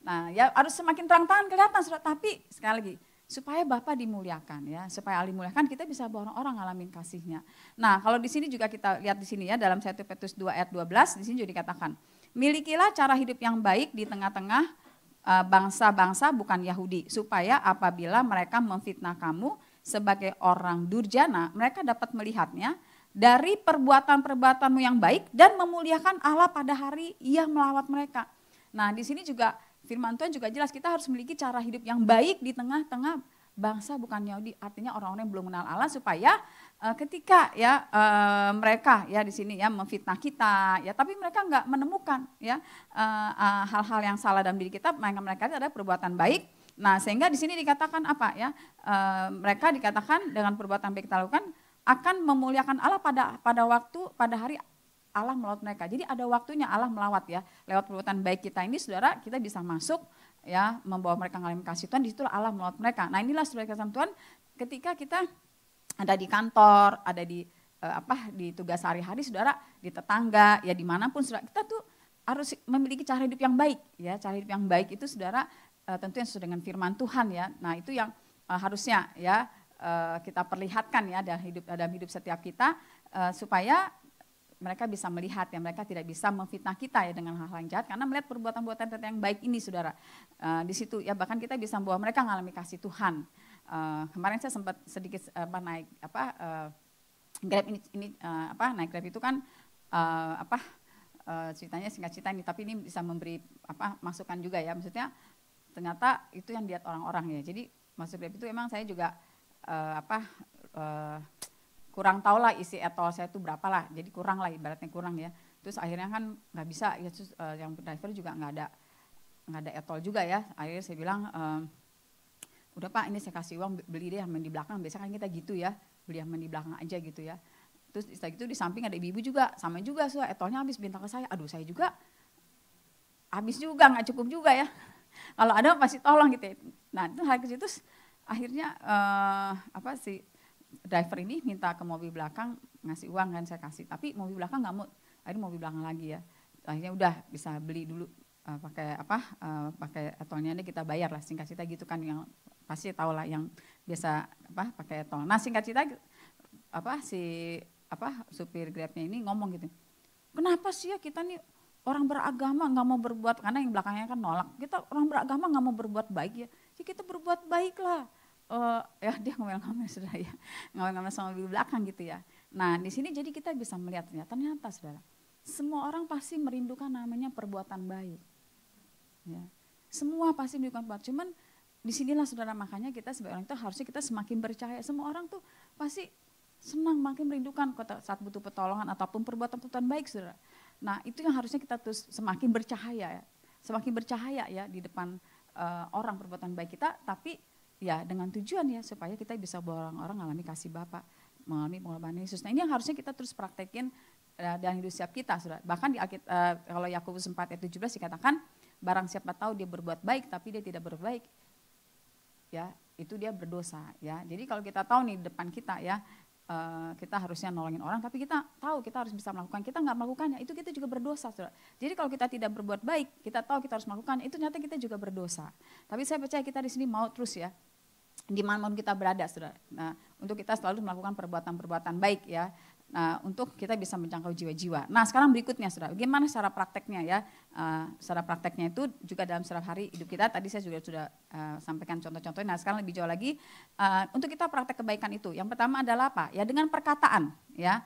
Speaker 1: Nah ya harus semakin terang-terangan kelihatan saudara, tapi sekali lagi supaya Bapa dimuliakan ya, supaya Allah dimuliakan, kita bisa bawa orang ngalamin kasihnya. Nah kalau di sini juga kita lihat di sini ya, dalam 1 Petrus 2 ayat 12 di sini juga dikatakan, milikilah cara hidup yang baik di tengah-tengah bangsa-bangsa bukan Yahudi, supaya apabila mereka memfitnah kamu sebagai orang durjana, mereka dapat melihatnya dari perbuatan-perbuatanmu yang baik dan memuliakan Allah pada hari ia melawat mereka. Nah di sini juga firman Tuhan juga jelas kita harus memiliki cara hidup yang baik di tengah-tengah bangsa bukan Yahudi, artinya orang-orang yang belum mengenal Allah supaya ketika ya mereka ya di sini ya memfitnah kita ya, tapi mereka nggak menemukan ya hal-hal yang salah dalam diri kita, mereka itu adalah perbuatan baik. Nah sehingga di sini dikatakan apa ya, mereka dikatakan dengan perbuatan baik kita lakukan akan memuliakan Allah pada hari Allah melawat mereka. Jadi ada waktunya Allah melawat ya, lewat perbuatan baik kita ini saudara kita bisa masuk ya, membawa mereka mengalami kasih Tuhan, disitulah Allah melawat mereka. Nah inilah saudara kasih Tuhan, ketika kita ada di kantor, ada di di tugas sehari-hari saudara, di tetangga, ya dimanapun saudara, kita tuh harus memiliki cara hidup yang baik ya. Cara hidup yang baik itu saudara tentu yang sesuai dengan firman Tuhan ya. Nah itu yang harusnya ya kita perlihatkan ya dalam hidup setiap kita supaya mereka bisa melihat ya, mereka tidak bisa memfitnah kita ya dengan hal-hal yang jahat karena melihat perbuatan-perbuatan yang baik ini saudara. Di situ ya bahkan kita bisa membawa mereka mengalami kasih Tuhan. Kemarin saya sempat sedikit naik Grab ini naik Grab itu kan ceritanya singkat cerita ini, tapi ini bisa memberi masukan juga ya, maksudnya ternyata itu yang dilihat orang-orang ya. Jadi masuk Grab itu emang saya juga kurang tahu lah isi etol saya itu berapa lah, jadi kurang lah ibaratnya kurang ya. Terus akhirnya kan nggak bisa ya, terus yang driver juga nggak ada etol juga ya. Akhirnya saya bilang udah Pak, ini saya kasih uang beli deh yang di belakang, biasa kan kita gitu ya, beli yang di belakang aja gitu ya. Terus setelah itu di samping ada ibu-ibu juga, sama juga etolnya habis, bintang ke saya, aduh saya juga habis juga, nggak cukup juga ya. Kalau ada pasti tolong gitu ya. Nah itu hari itu akhirnya si driver ini minta ke mobil belakang ngasih uang kan, saya kasih, tapi mobil belakang nggak mau, akhirnya mobil belakang lagi ya. Akhirnya udah bisa beli dulu pakai etolnya ini kita bayar lah, singkat cerita gitu kan, yang pasti tahu lah yang biasa pakai etol. Nah singkat cerita supir Grabnya ini ngomong gitu, kenapa sih ya kita nih orang beragama nggak mau berbuat, karena yang belakangnya kan nolak, kita orang beragama nggak mau berbuat baik ya kita berbuat baik lah. Ya dia ngomel-ngomel saudara ya, ngomel-ngomel sama mobil belakang gitu ya. Nah di sini jadi kita bisa melihat ternyata saudara, semua orang pasti merindukan namanya perbuatan baik. Ya, semua pasti merindukan perbuatan, cuman disinilah saudara makanya kita sebagai orang itu harusnya kita semakin percaya, semua orang tuh pasti senang makin merindukan saat butuh pertolongan ataupun perbuatan-perbuatan baik saudara. Nah itu yang harusnya kita terus semakin bercahaya ya di depan orang perbuatan baik kita, tapi ya dengan tujuan ya supaya kita bisa bawa orang-orang mengalami kasih Bapa, mengalami pengorbanan Yesus. Nah ini yang harusnya kita terus praktekin dalam hidup setiap kita saudara. Bahkan di kalau Yakobus 4 ayat 17 dikatakan, barang siapa tahu dia berbuat baik tapi dia tidak berbuat baik, ya itu dia berdosa ya. Jadi kalau kita tahu nih depan kita ya, kita harusnya nolongin orang, tapi kita tahu kita harus bisa melakukan, kita nggak melakukannya, itu kita juga berdosa saudara. Jadi kalau kita tidak berbuat baik, kita tahu kita harus melakukannya, itu ternyata kita juga berdosa. Tapi saya percaya kita di sini mau terus ya, dimanapun kita berada saudara. Nah untuk kita selalu melakukan perbuatan-perbuatan baik ya. Nah untuk kita bisa menjangkau jiwa-jiwa. Nah sekarang berikutnya saudara, bagaimana secara prakteknya ya. Secara prakteknya itu juga dalam setiap hari hidup kita, tadi saya juga sudah sampaikan contoh-contohnya. Nah sekarang lebih jauh lagi, untuk kita praktek kebaikan itu, yang pertama adalah apa? Ya dengan perkataan ya,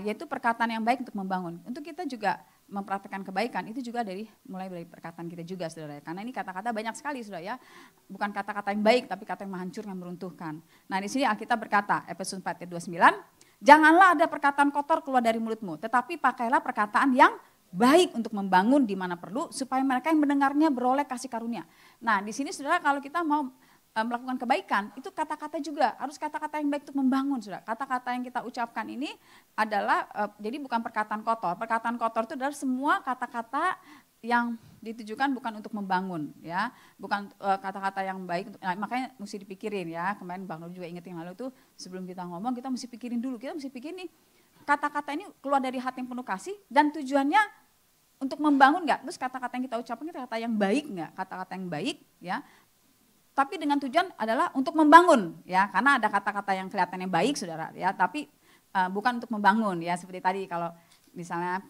Speaker 1: yaitu perkataan yang baik untuk membangun. Untuk kita juga mempraktekkan kebaikan itu juga mulai dari perkataan kita juga saudara ya. Karena ini kata-kata banyak sekali saudara ya, bukan kata-kata yang baik tapi kata yang menghancurkan, yang meruntuhkan. Nah di sini Alkitab berkata, Efesus 4 ayat 29, janganlah ada perkataan kotor keluar dari mulutmu, tetapi pakailah perkataan yang baik untuk membangun di mana perlu, supaya mereka yang mendengarnya beroleh kasih karunia. Nah di sini saudara kalau kita mau melakukan kebaikan, itu kata-kata juga harus kata-kata yang baik untuk membangun saudara. Kata-kata yang kita ucapkan ini adalah jadi bukan perkataan kotor. Perkataan kotor itu adalah semua kata-kata yang ditujukan bukan untuk membangun ya, bukan kata-kata yang baik. Nah, makanya mesti dipikirin ya. Kemarin Bang Nur juga ingat yang lalu tuh, sebelum kita ngomong kita mesti pikirin dulu. Kita mesti pikirin nih kata-kata ini keluar dari hati yang penuh kasih dan tujuannya untuk membangun nggak? Terus kata-kata yang kita ucapkan itu kata yang baik nggak? Kata-kata yang baik ya. Tapi dengan tujuan adalah untuk membangun ya, karena ada kata-kata yang kelihatannya baik saudara ya, tapi bukan untuk membangun ya. Seperti tadi kalau misalnya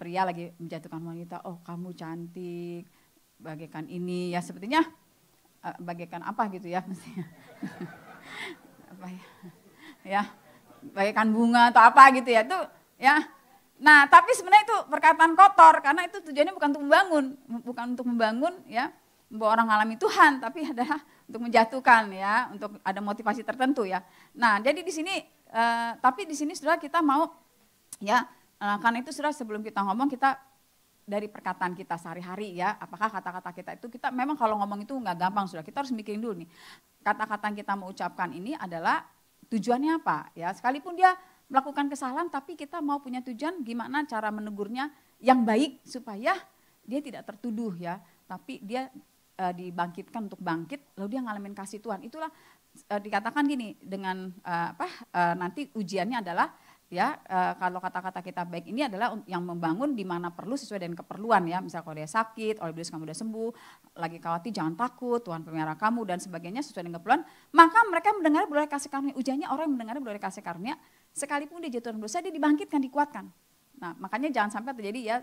Speaker 1: pria lagi menjatuhkan wanita, oh kamu cantik, bagaikan ini ya, sepertinya bagaikan apa gitu ya mestinya. Apa ya? Ya bagaikan bunga atau apa gitu ya, itu ya. Nah, tapi sebenarnya itu perkataan kotor karena itu tujuannya bukan untuk membangun ya, membawa orang mengalami Tuhan, tapi adalah untuk menjatuhkan ya, untuk ada motivasi tertentu ya. Nah, jadi di sini tapi di sini Saudara kita mau ya, karena itu Saudara sebelum kita ngomong kita dari perkataan kita sehari-hari ya, apakah kata-kata kita itu kita memang kalau ngomong itu nggak gampang Saudara, kita harus mikirin dulu nih. Kata-kata yang kita mau ucapkan ini adalah tujuannya apa ya, sekalipun dia melakukan kesalahan tapi kita mau punya tujuan gimana cara menegurnya yang baik supaya dia tidak tertuduh ya, tapi dia dibangkitkan untuk bangkit lalu dia ngalamin kasih Tuhan. Itulah dikatakan gini dengan nanti ujiannya adalah ya kalau kata-kata kita baik ini adalah yang membangun di mana perlu sesuai dengan keperluan ya. Misal kalau dia sakit, oleh Yesus kamu udah sembuh, lagi khawatir jangan takut, Tuhan pemelihara kamu dan sebagainya sesuai dengan keperluan. Maka mereka mendengar beroleh kasih karunia. Ujiannya orang yang mendengar beroleh kasih karunia, sekalipun dia jatuh dalam dosa dia dibangkitkan, dikuatkan. Nah makanya jangan sampai terjadi ya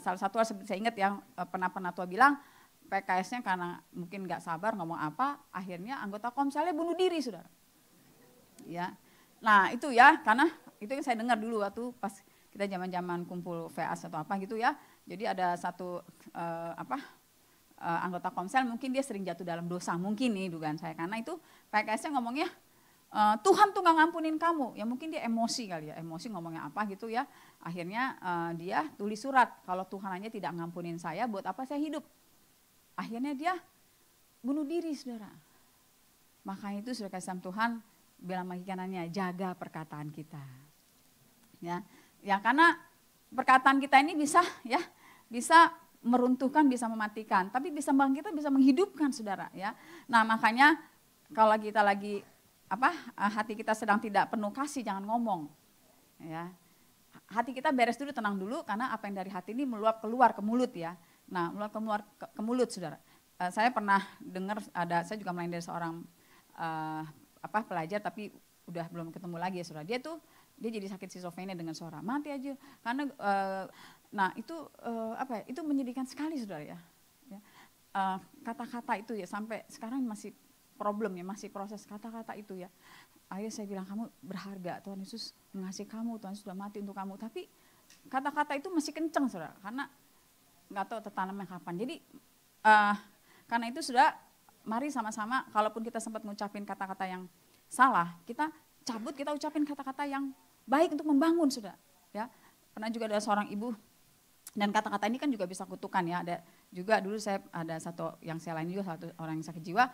Speaker 1: salah satu saya ingat yang pernah tua bilang PKS-nya karena mungkin nggak sabar ngomong apa, akhirnya anggota komselnya bunuh diri saudara. Ya, nah itu ya karena itu yang saya dengar dulu waktu pas kita zaman-zaman kumpul VAS atau apa gitu ya. Jadi ada satu anggota komsel mungkin dia sering jatuh dalam dosa mungkin nih dugaan saya. Karena itu PKS-nya ngomongnya Tuhan tuh gak ngampunin kamu. Ya mungkin dia emosi kali ya, emosi ngomongnya apa gitu ya. Akhirnya dia tulis surat, kalau Tuhan hanya tidak ngampunin saya buat apa saya hidup. Akhirnya dia bunuh diri saudara. Makanya itu saudara kasih Tuhan bilang bagi kanannya, jaga perkataan kita. Ya karena perkataan kita ini bisa meruntuhkan, bisa mematikan, tapi bisa kita bisa menghidupkan saudara ya. Nah makanya kalau kita lagi hati kita sedang tidak penuh kasih, jangan ngomong. Ya, hati kita beres dulu, tenang dulu, karena apa yang dari hati ini meluap keluar ke mulut ya. Nah meluap keluar ke mulut saudara. Saya pernah dengar saya juga melayani dari seorang pelajar tapi udah belum ketemu lagi ya saudara. Dia jadi sakit skizofrenia dengan suara mati aja karena itu menyedihkan sekali saudara ya. Kata-kata itu ya sampai sekarang masih problem ya, masih proses kata-kata itu ya. Akhirnya saya bilang kamu berharga, Tuhan Yesus mengasihi kamu, Tuhan Yesus sudah mati untuk kamu, tapi kata-kata itu masih kencang saudara karena nggak tahu tertanamnya kapan. Jadi karena itu sudah mari sama-sama kalaupun kita sempat ngucapin kata-kata yang salah, kita cabut, kita ucapin kata-kata yang baik untuk membangun sudah ya. Pernah juga ada seorang ibu dan kata-kata ini kan juga bisa kutukan ya. Ada juga dulu saya ada satu yang saya lain juga, satu orang yang sakit jiwa,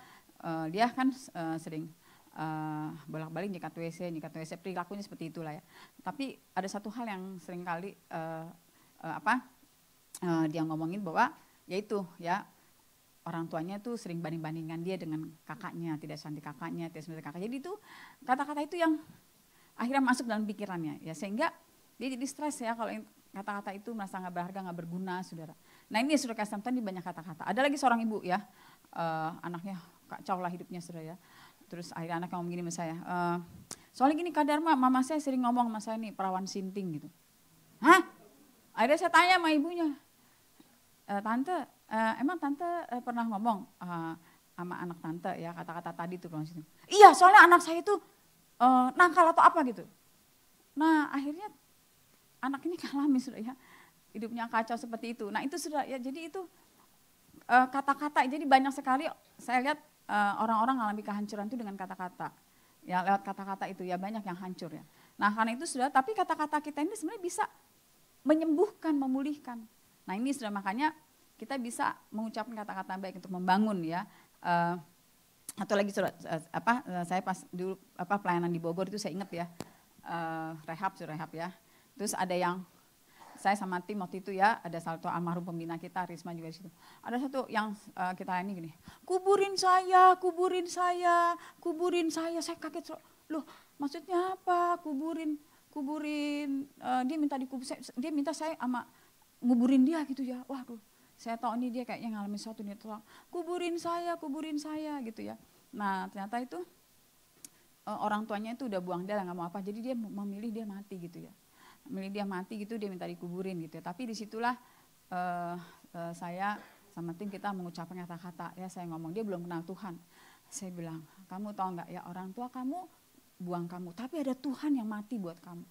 Speaker 1: dia kan sering bolak-balik nyikat WC, perilakunya seperti itulah ya. Tapi ada satu hal yang sering kali dia ngomongin bahwa yaitu ya orang tuanya tuh sering banding-bandingkan dia dengan kakaknya, tidak secantik kakaknya, tidak seperti kakaknya. Jadi itu kata-kata itu yang akhirnya masuk dalam pikirannya ya, sehingga dia jadi stres ya kalau kata-kata itu merasa nggak berharga, nggak berguna saudara. Nah ini saudara kasih tadi banyak kata-kata. Ada lagi seorang ibu ya, anaknya kacau lah hidupnya saudara ya. Terus akhirnya anaknya ngomong gini sama saya, soalnya gini Kak Dharma, mama saya sering ngomong sama saya nih perawan sinting gitu. Hah? Akhirnya saya tanya sama ibunya, tante, emang tante pernah ngomong sama anak tante ya kata-kata tadi tuh perawan sinting? Iya, soalnya anak saya itu nakal atau apa gitu. Nah akhirnya anak ini ngalami sudah ya, hidupnya kacau seperti itu. Nah itu sudah ya, jadi itu kata-kata, jadi banyak sekali saya lihat orang-orang mengalami kehancuran itu dengan kata-kata. Ya lewat kata-kata itu ya banyak yang hancur ya. Nah karena itu sudah, tapi kata-kata kita ini sebenarnya bisa menyembuhkan, memulihkan. Nah ini sudah makanya kita bisa mengucapkan kata-kata baik untuk membangun ya. Atau lagi surat saya pas dulu pelayanan di Bogor itu saya ingat ya, rehab ya. Terus ada yang saya sama tim waktu itu ya, ada satu almarhum pembina kita, Risma juga di situ. Ada satu yang kita ini gini, kuburin saya, saya kaget. Loh, maksudnya apa? Kuburin dia minta dikubur, dia minta saya sama nguburin dia gitu ya. Waduh. Saya tahu ini dia kayaknya ngalamin sesuatu nih, tolong kuburin saya gitu ya. Nah ternyata itu orang tuanya itu udah buang dia, nggak mau apa, jadi dia memilih dia mati gitu ya. Memilih dia mati gitu, dia minta dikuburin gitu ya. Tapi disitulah saya sama tim kita mengucapkan kata-kata ya, saya ngomong dia belum kenal Tuhan. Saya bilang, kamu tahu nggak ya orang tua kamu buang kamu, tapi ada Tuhan yang mati buat kamu.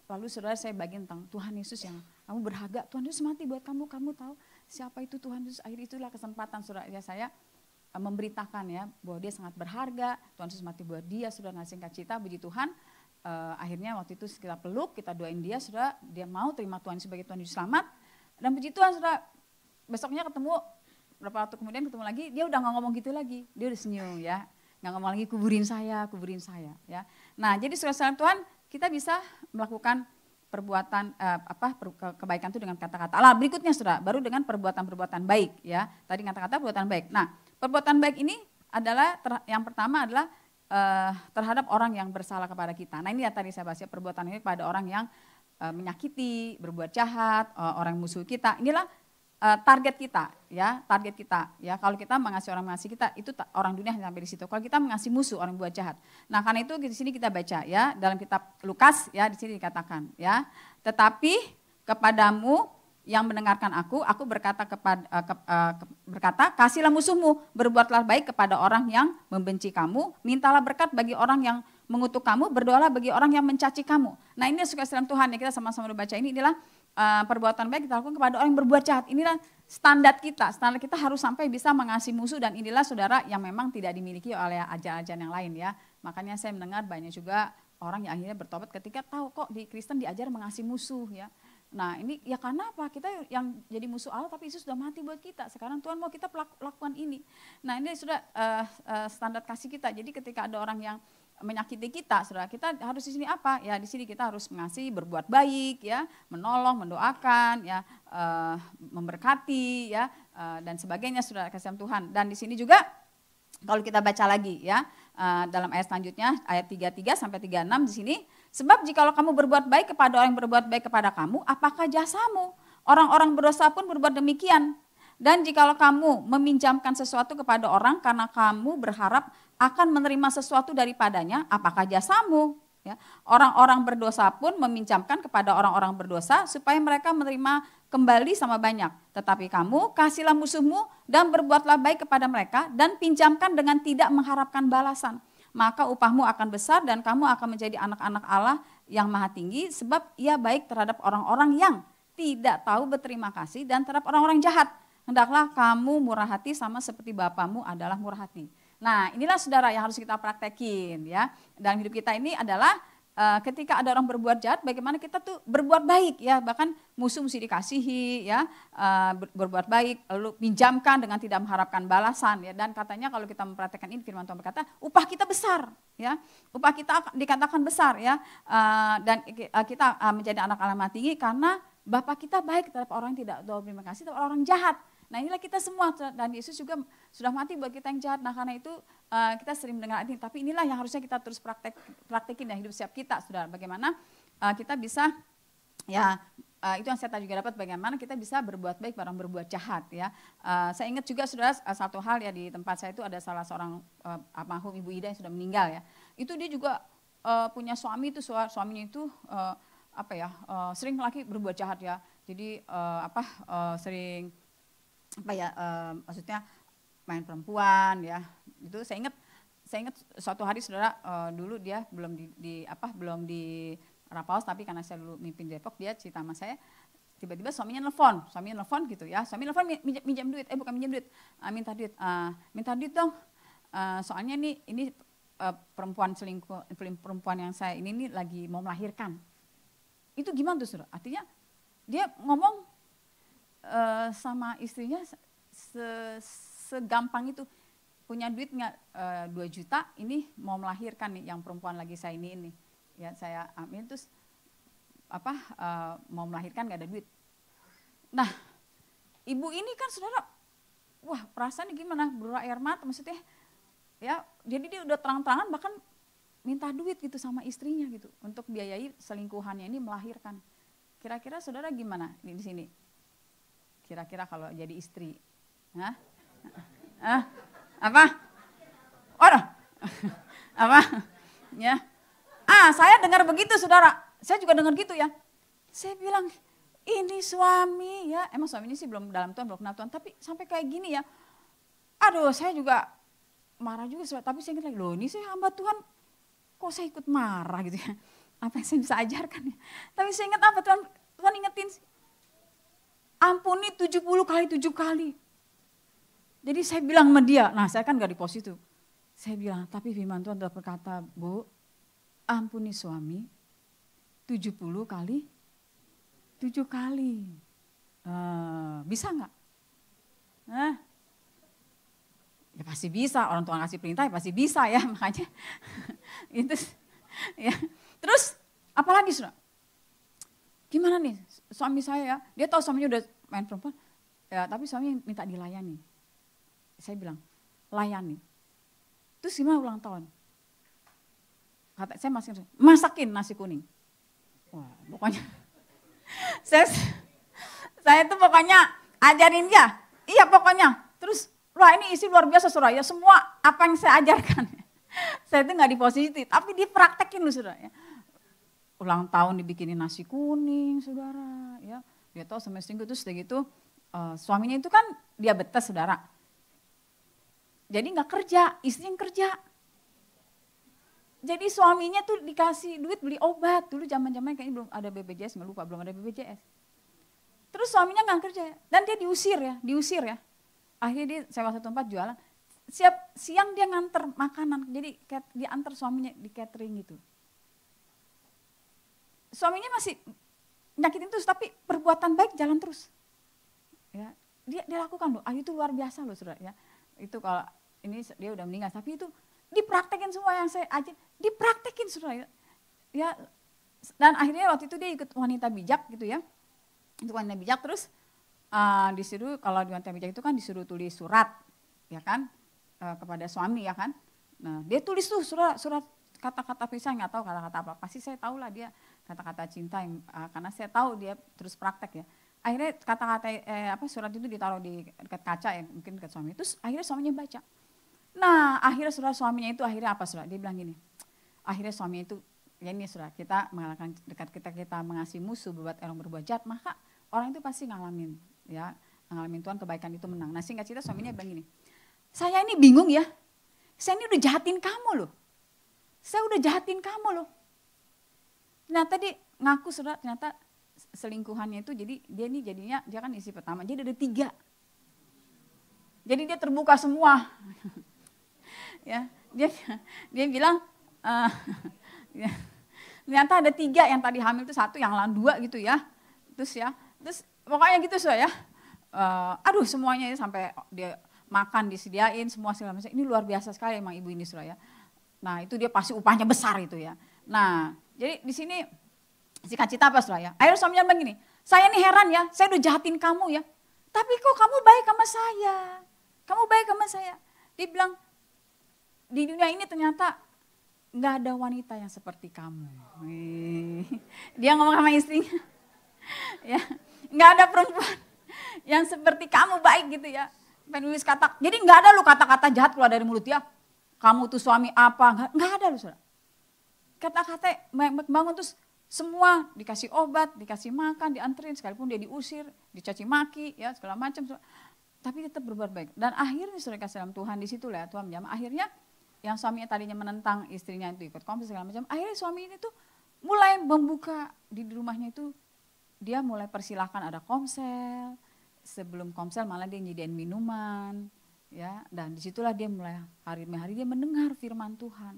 Speaker 1: Lalu saudara saya bagian tentang Tuhan Yesus yang kamu berharga, Tuhan Yesus mati buat kamu tahu siapa itu Tuhan Yesus. Akhirnya itulah kesempatan saudara saya memberitakan ya bahwa dia sangat berharga, Tuhan Yesus mati buat dia, sudah ngasih singkat cerita, puji Tuhan. Akhirnya waktu itu kita peluk, kita doain dia, saudara, dia mau terima Tuhan sebagai Tuhan Yesus selamat. Dan puji Tuhan saudara, besoknya ketemu, beberapa waktu kemudian ketemu lagi, dia udah gak ngomong gitu lagi, dia udah senyum ya. Gak ngomong lagi kuburin saya ya. Nah jadi saudara Tuhan, kita bisa melakukan perbuatan kebaikan itu dengan kata-kata Allah. Berikutnya saudara, baru dengan perbuatan-perbuatan baik ya. Tadi kata-kata perbuatan baik. Nah, perbuatan baik ini adalah yang pertama adalah terhadap orang yang bersalah kepada kita. Nah, ini yang tadi saya bahas ya, perbuatan ini pada orang yang menyakiti, berbuat jahat, orang musuh kita. Inilah target kita ya. Kalau kita mengasihi kita itu orang dunia sampai di situ. Kalau kita mengasihi musuh, orang buat jahat. Nah, karena itu di sini kita baca ya dalam kitab Lukas ya, di sini dikatakan ya, tetapi kepadamu yang mendengarkan aku berkata berkata, kasihlah musuhmu, berbuatlah baik kepada orang yang membenci kamu, mintalah berkat bagi orang yang mengutuk kamu, berdoalah bagi orang yang mencaci kamu. Nah, ini suka dalam Tuhan ya, kita sama-sama baca ini adalah perbuatan baik kita lakukan kepada orang yang berbuat jahat. Inilah standar kita harus sampai bisa mengasihi musuh, dan inilah saudara yang memang tidak dimiliki oleh ajaran-ajaran yang lain ya. Makanya saya mendengar banyak juga orang yang akhirnya bertobat ketika tahu kok di Kristen diajar mengasihi musuh ya. Nah ini ya karena apa, kita yang jadi musuh Allah tapi Yesus sudah mati buat kita, sekarang Tuhan mau kita lakukan ini. Nah ini sudah standar kasih kita, jadi ketika ada orang yang menyakiti kita, saudara, kita harus di sini apa? Ya di sini kita harus mengasihi, berbuat baik, ya, menolong, mendoakan, ya, memberkati, ya, dan sebagainya, saudara, kasih Tuhan. Dan di sini juga kalau kita baca lagi, ya, dalam ayat selanjutnya, ayat 33 sampai 36 di sini, sebab jikalau kamu berbuat baik kepada orang yang berbuat baik kepada kamu, apakah jasamu? Orang-orang berdosa pun berbuat demikian. Dan jikalau kamu meminjamkan sesuatu kepada orang karena kamu berharap akan menerima sesuatu daripadanya, apakah jasamu? Ya. Orang-orang berdosa pun meminjamkan kepada orang-orang berdosa supaya mereka menerima kembali sama banyak. Tetapi kamu kasihlah musuhmu dan berbuatlah baik kepada mereka dan pinjamkan dengan tidak mengharapkan balasan. Maka upahmu akan besar dan kamu akan menjadi anak-anak Allah yang maha tinggi, sebab ia baik terhadap orang-orang yang tidak tahu berterima kasih dan terhadap orang-orang jahat. Hendaklah kamu murah hati sama seperti Bapamu adalah murah hati. Nah inilah saudara yang harus kita praktekin ya. Dalam hidup kita ini adalah ketika ada orang berbuat jahat, bagaimana kita tuh berbuat baik ya. Bahkan musuh mesti dikasihi ya, berbuat baik, lalu pinjamkan dengan tidak mengharapkan balasan ya. Dan katanya kalau kita mempraktekkan ini, firman Tuhan berkata upah kita besar ya. Upah kita dikatakan besar ya. Dan kita menjadi anak Allah maha tinggi karena Bapa kita baik terhadap orang yang tidak tahu berterima kasih, terhadap orang jahat. Nah inilah kita semua, dan Yesus juga sudah mati buat kita yang jahat. Nah karena itu kita sering mendengar ini, tapi inilah yang harusnya kita terus praktekin dalam hidup setiap kita, saudara. Bagaimana kita bisa, ya itu yang saya tadi juga dapat, bagaimana kita bisa berbuat baik pada orang berbuat jahat. Ya. Saya ingat juga saudara satu hal ya, di tempat saya itu ada salah seorang almarhum Ibu Ida yang sudah meninggal ya. Itu dia juga punya suami, itu suaminya itu sering lagi berbuat jahat ya. Jadi sering maksudnya main perempuan ya. Itu saya ingat suatu hari saudara, dulu dia belum di Rapaus, tapi karena saya dulu mimpin Depok, dia cerita sama saya, tiba-tiba suaminya nelfon gitu ya. Suami nelfon minjam duit, bukan minjam duit, minta duit dong. Soalnya ini perempuan selingkuh, perempuan yang saya ini lagi mau melahirkan. Itu gimana tuh saudara? Artinya dia ngomong sama istrinya segampang itu, punya duit nggak 2 juta, ini mau melahirkan nih yang perempuan lagi saya ini ya, saya amin, terus mau melahirkan nggak ada duit. Nah ibu ini kan saudara, wah perasaannya gimana, berurai air mata maksudnya ya. Jadi dia udah terang-terangan bahkan minta duit gitu sama istrinya gitu untuk biayai selingkuhannya ini melahirkan. Kira-kira saudara gimana di sini? Kira-kira kalau jadi istri, apa? Waduh, apa? Ya, saya dengar begitu saudara, saya juga dengar gitu ya. Saya bilang ini suami ya, emang suami ini sih belum dalam Tuhan, belum kenal Tuhan, tapi sampai kayak gini ya. Aduh, saya juga marah juga, tapi saya ingat lagi, loh ini saya hamba Tuhan, kok saya ikut marah gitu ya. Apa yang saya bisa ajarkan ya. Tapi saya ingat apa Tuhan ingetin, ampuni 70 kali 7 kali. Jadi saya bilang sama dia, nah saya kan gak di posisi itu. Saya bilang, tapi firman Tuhan telah berkata, Bu, ampuni suami 70 kali 7 kali. Bisa gak? Ya pasti bisa, orang Tuhan kasih perintah ya pasti bisa ya, makanya. Itu, ya. Terus apalagi saudara? Gimana nih suami saya ya, dia tahu suaminya udah main perempuan, ya tapi suaminya minta dilayani. Saya bilang, layani. Terus gimana ulang tahun? Kata saya masakin nasi kuning. Wah, pokoknya saya tuh pokoknya ajarin dia. Iya pokoknya. Terus, wah ini isi luar biasa saudara ya, semua apa yang saya ajarkan. Saya itu nggak di posisi, tapi dipraktekin loh saudara ya. Ulang tahun dibikinin nasi kuning saudara ya. Dia tahu sampai seminggu terus udah gitu suaminya itu kan diabetes saudara. Jadi nggak kerja, istrinya yang kerja. Jadi suaminya tuh dikasih duit beli obat. Dulu zaman-zaman kayaknya belum ada BPJS, nggak lupa belum ada BPJS. Terus suaminya nggak kerja dan dia diusir ya. Akhirnya dia sewa satu tempat jualan. Siang dia nganter makanan, jadi dia antar suaminya di catering gitu. Suaminya masih nyakitin terus, tapi perbuatan baik jalan terus. Ya, dia lakukan loh, itu luar biasa loh saudara ya. Itu kalau ini dia udah meninggal, tapi itu dipraktekin semua yang saya ajar, dipraktekin saudara ya. Ya, dan akhirnya waktu itu dia ikut wanita bijak gitu ya. Itu wanita bijak terus disuruh, kalau di wanita bijak itu kan disuruh tulis surat, ya kan, kepada suami ya kan. Nah dia tulis tuh surat kata-kata pisah, nggak tahu kata-kata apa, pasti saya tahu lah dia kata-kata cinta yang, karena saya tahu dia terus praktek ya. Akhirnya kata-kata surat itu ditaruh di dekat kaca ya, mungkin dekat suami. Terus akhirnya suaminya baca. Nah akhirnya suaminya itu akhirnya apa saudara? Dia bilang gini, akhirnya suami itu, ya ini saudara, kita mengalahkan dekat kita mengasihi musuh, orang berbuat jahat, maka orang itu pasti ngalamin Tuhan, kebaikan itu menang. Nah singkat cerita suaminya bilang gini, saya ini bingung ya, saya ini udah jahatin kamu loh. Saya udah jahatin kamu loh. Ternyata dia ngaku saudara, ternyata selingkuhannya itu jadi dia ini jadinya, dia kan istri pertama, jadi ada 3. Jadi dia terbuka semua. Ya, dia bilang, ya, ternyata ada 3 yang tadi hamil itu 1, yang lain 2 gitu ya. Terus pokoknya gitu saudara ya. Aduh semuanya sampai dia makan disediain semua segala macam. Ini luar biasa sekali emang ibu ini saudara ya. Nah itu dia pasti upahnya besar itu ya. Nah jadi di sini singkat cerita apa saudara ya. Akhirnya suaminya bilang gini, saya ini heran ya, saya udah jahatin kamu ya. Tapi kok kamu baik sama saya. Kamu baik sama saya. Dia bilang, di dunia ini ternyata nggak ada wanita yang seperti kamu. Dia ngomong sama istrinya. Ya, nggak ada perempuan yang seperti kamu baik gitu ya. Penulis kata, jadi nggak ada lo kata-kata jahat keluar dari mulut dia. Kamu tuh suami apa? Nggak ada lo saudara. Kata-kata bangun terus semua dikasih obat, dikasih makan, dianterin, sekalipun dia diusir, dicaci maki, ya segala macam. Tapi tetap berbuat baik. Dan akhirnya saudara kasih dalam Tuhan, disitulah ya Tuhan menjamah. Akhirnya yang suaminya tadinya menentang istrinya itu ikut konflik segala macam. Akhirnya suami ini tuh mulai membuka di rumahnya itu, dia mulai persilahkan ada komsel. Sebelum komsel malah dia nyediain minuman. Ya, dan disitulah dia mulai hari demi hari dia mendengar firman Tuhan.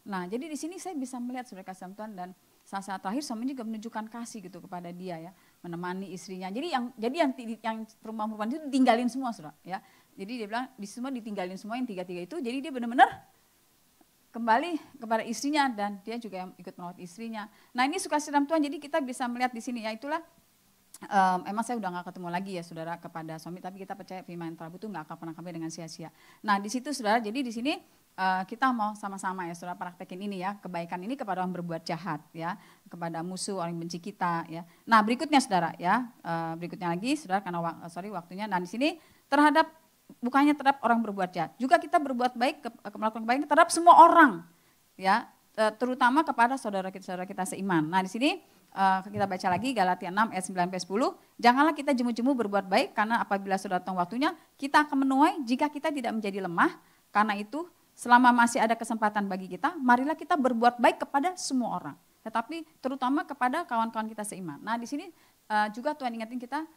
Speaker 1: Nah jadi di sini saya bisa melihat saudara kasih dalam Tuhan, dan saat-saat terakhir suami juga menunjukkan kasih gitu kepada dia ya, menemani istrinya. Jadi yang perempuan itu ditinggalin semua saudara ya. Jadi dia bilang di semua ditinggalin semua yang 3 itu. Jadi dia benar-benar kembali kepada istrinya dan dia juga yang ikut merawat istrinya. Nah ini sukacita dalam Tuhan. Jadi kita bisa melihat di sini ya, itulah emang saya udah gak ketemu lagi ya saudara kepada suami, tapi kita percaya firman Prabu itu gak akan pernah kembali dengan sia-sia. Nah di situ saudara, jadi di sini kita mau sama-sama ya saudara praktekin ini ya, kebaikan ini kepada orang berbuat jahat ya, kepada musuh orang yang benci kita ya. Nah berikutnya saudara ya, berikutnya lagi saudara karena waktunya. Nah di sini bukannya terhadap orang berbuat jahat, juga kita berbuat baik, melakukan kebaikan terhadap semua orang ya, terutama kepada saudara kita seiman. Nah di sini kita baca lagi Galatia 6 ayat 9 sampai 10. Janganlah kita jemu-jemu berbuat baik, karena apabila sudah datang waktunya kita akan menuai jika kita tidak menjadi lemah. Karena itu selama masih ada kesempatan bagi kita, marilah kita berbuat baik kepada semua orang. Tetapi terutama kepada kawan-kawan kita seiman. Nah di sini juga Tuhan ingetin kita,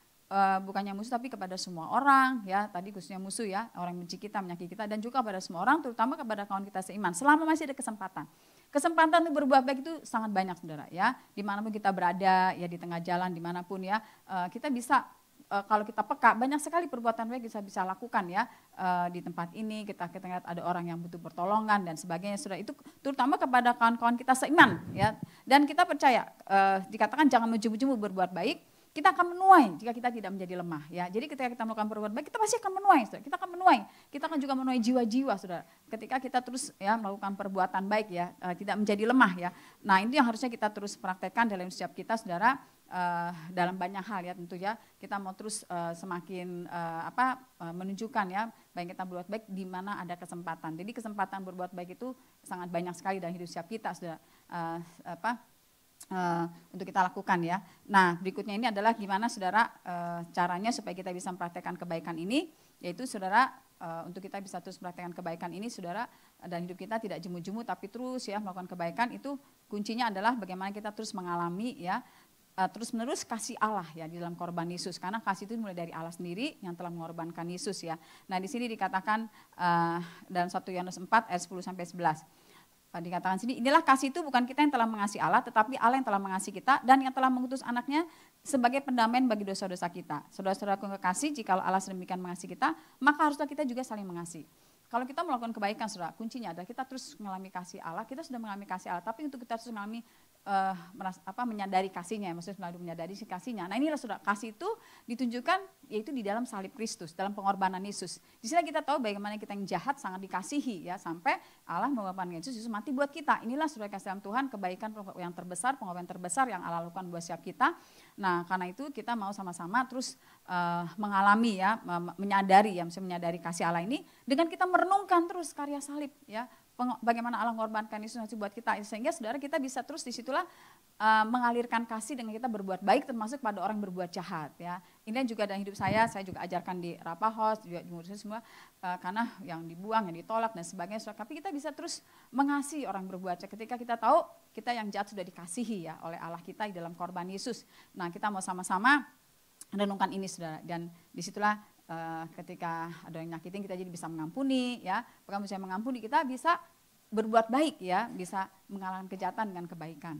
Speaker 1: bukannya musuh tapi kepada semua orang, ya tadi khususnya musuh ya, orang yang benci kita, menyakiti kita, dan juga kepada semua orang, terutama kepada kawan kita seiman. Selama masih ada kesempatan. Kesempatan untuk berbuat baik itu sangat banyak saudara ya, dimanapun kita berada ya, di tengah jalan dimanapun ya, kita bisa kalau kita peka banyak sekali perbuatan baik bisa lakukan ya, di tempat ini kita lihat ada orang yang butuh pertolongan dan sebagainya saudara, itu terutama kepada kawan-kawan kita seiman ya, dan kita percaya dikatakan jangan menjemu-jemu berbuat baik, kita akan menuai jika kita tidak menjadi lemah ya. Jadi ketika kita melakukan perbuatan baik, kita pasti akan menuai, saudara. Kita akan juga menuai jiwa-jiwa, saudara. Ketika kita terus ya melakukan perbuatan baik ya, tidak menjadi lemah ya. Nah ini yang harusnya kita terus praktekkan dalam setiap kita, saudara, dalam banyak hal ya tentu ya. Kita mau terus semakin menunjukkan ya, baik kita berbuat baik di mana ada kesempatan. Jadi kesempatan berbuat baik itu sangat banyak sekali dalam hidup setiap kita, saudara. Untuk kita lakukan ya. Nah berikutnya ini adalah gimana saudara caranya supaya kita bisa mempraktekkan kebaikan ini, yaitu saudara untuk kita bisa terus mempraktekkan kebaikan ini saudara, dan hidup kita tidak jemu-jemu tapi terus ya melakukan kebaikan, itu kuncinya adalah bagaimana kita terus mengalami ya terus menerus kasih Allah ya di dalam korban Yesus, karena kasih itu mulai dari Allah sendiri yang telah mengorbankan Yesus ya. Nah di sini dikatakan dalam 1 Yohanes 4 ayat 10 sampai 11. Dikatakan sini, inilah kasih itu bukan kita yang telah mengasihi Allah, tetapi Allah yang telah mengasihi kita dan yang telah mengutus anaknya sebagai pendamaian bagi dosa-dosa kita. Saudara-saudaraku kekasih, jika Allah sedemikian mengasihi kita, maka haruslah kita juga saling mengasihi. Kalau kita melakukan kebaikan, saudara, kuncinya adalah kita terus mengalami kasih Allah, kita sudah mengalami kasih Allah, tapi untuk kita terus mengalami menyadari kasihnya, maksudnya selalu menyadari kasihnya. Nah inilah saudara, kasih itu ditunjukkan yaitu di dalam salib Kristus, dalam pengorbanan Yesus. Di sini kita tahu bagaimana kita yang jahat sangat dikasihi ya, sampai Allah mengorbankan Yesus mati buat kita. Inilah saudara kasih dalam Tuhan, kebaikan yang terbesar, pengorbanan terbesar yang Allah lakukan buat setiap kita. Nah karena itu kita mau sama-sama terus mengalami ya, menyadari ya, misalnya menyadari kasih Allah ini dengan kita merenungkan terus karya salib ya, bagaimana Allah mengorbankan Yesus buat kita, sehingga saudara kita bisa terus disitulah mengalirkan kasih dengan kita berbuat baik, termasuk pada orang berbuat jahat ya. Ini juga dalam hidup saya juga ajarkan di Rapahos, juga di semua, karena yang dibuang, yang ditolak dan sebagainya, tapi kita bisa terus mengasihi orang berbuat jahat ketika kita tahu kita yang jahat sudah dikasihi ya oleh Allah kita di dalam korban Yesus. Nah kita mau sama-sama renungkan ini saudara, dan disitulah ketika ada yang nyakitin kita jadi bisa mengampuni ya, bukan bisa mengampuni, kita bisa berbuat baik ya, bisa mengalahkan kejahatan dengan kebaikan.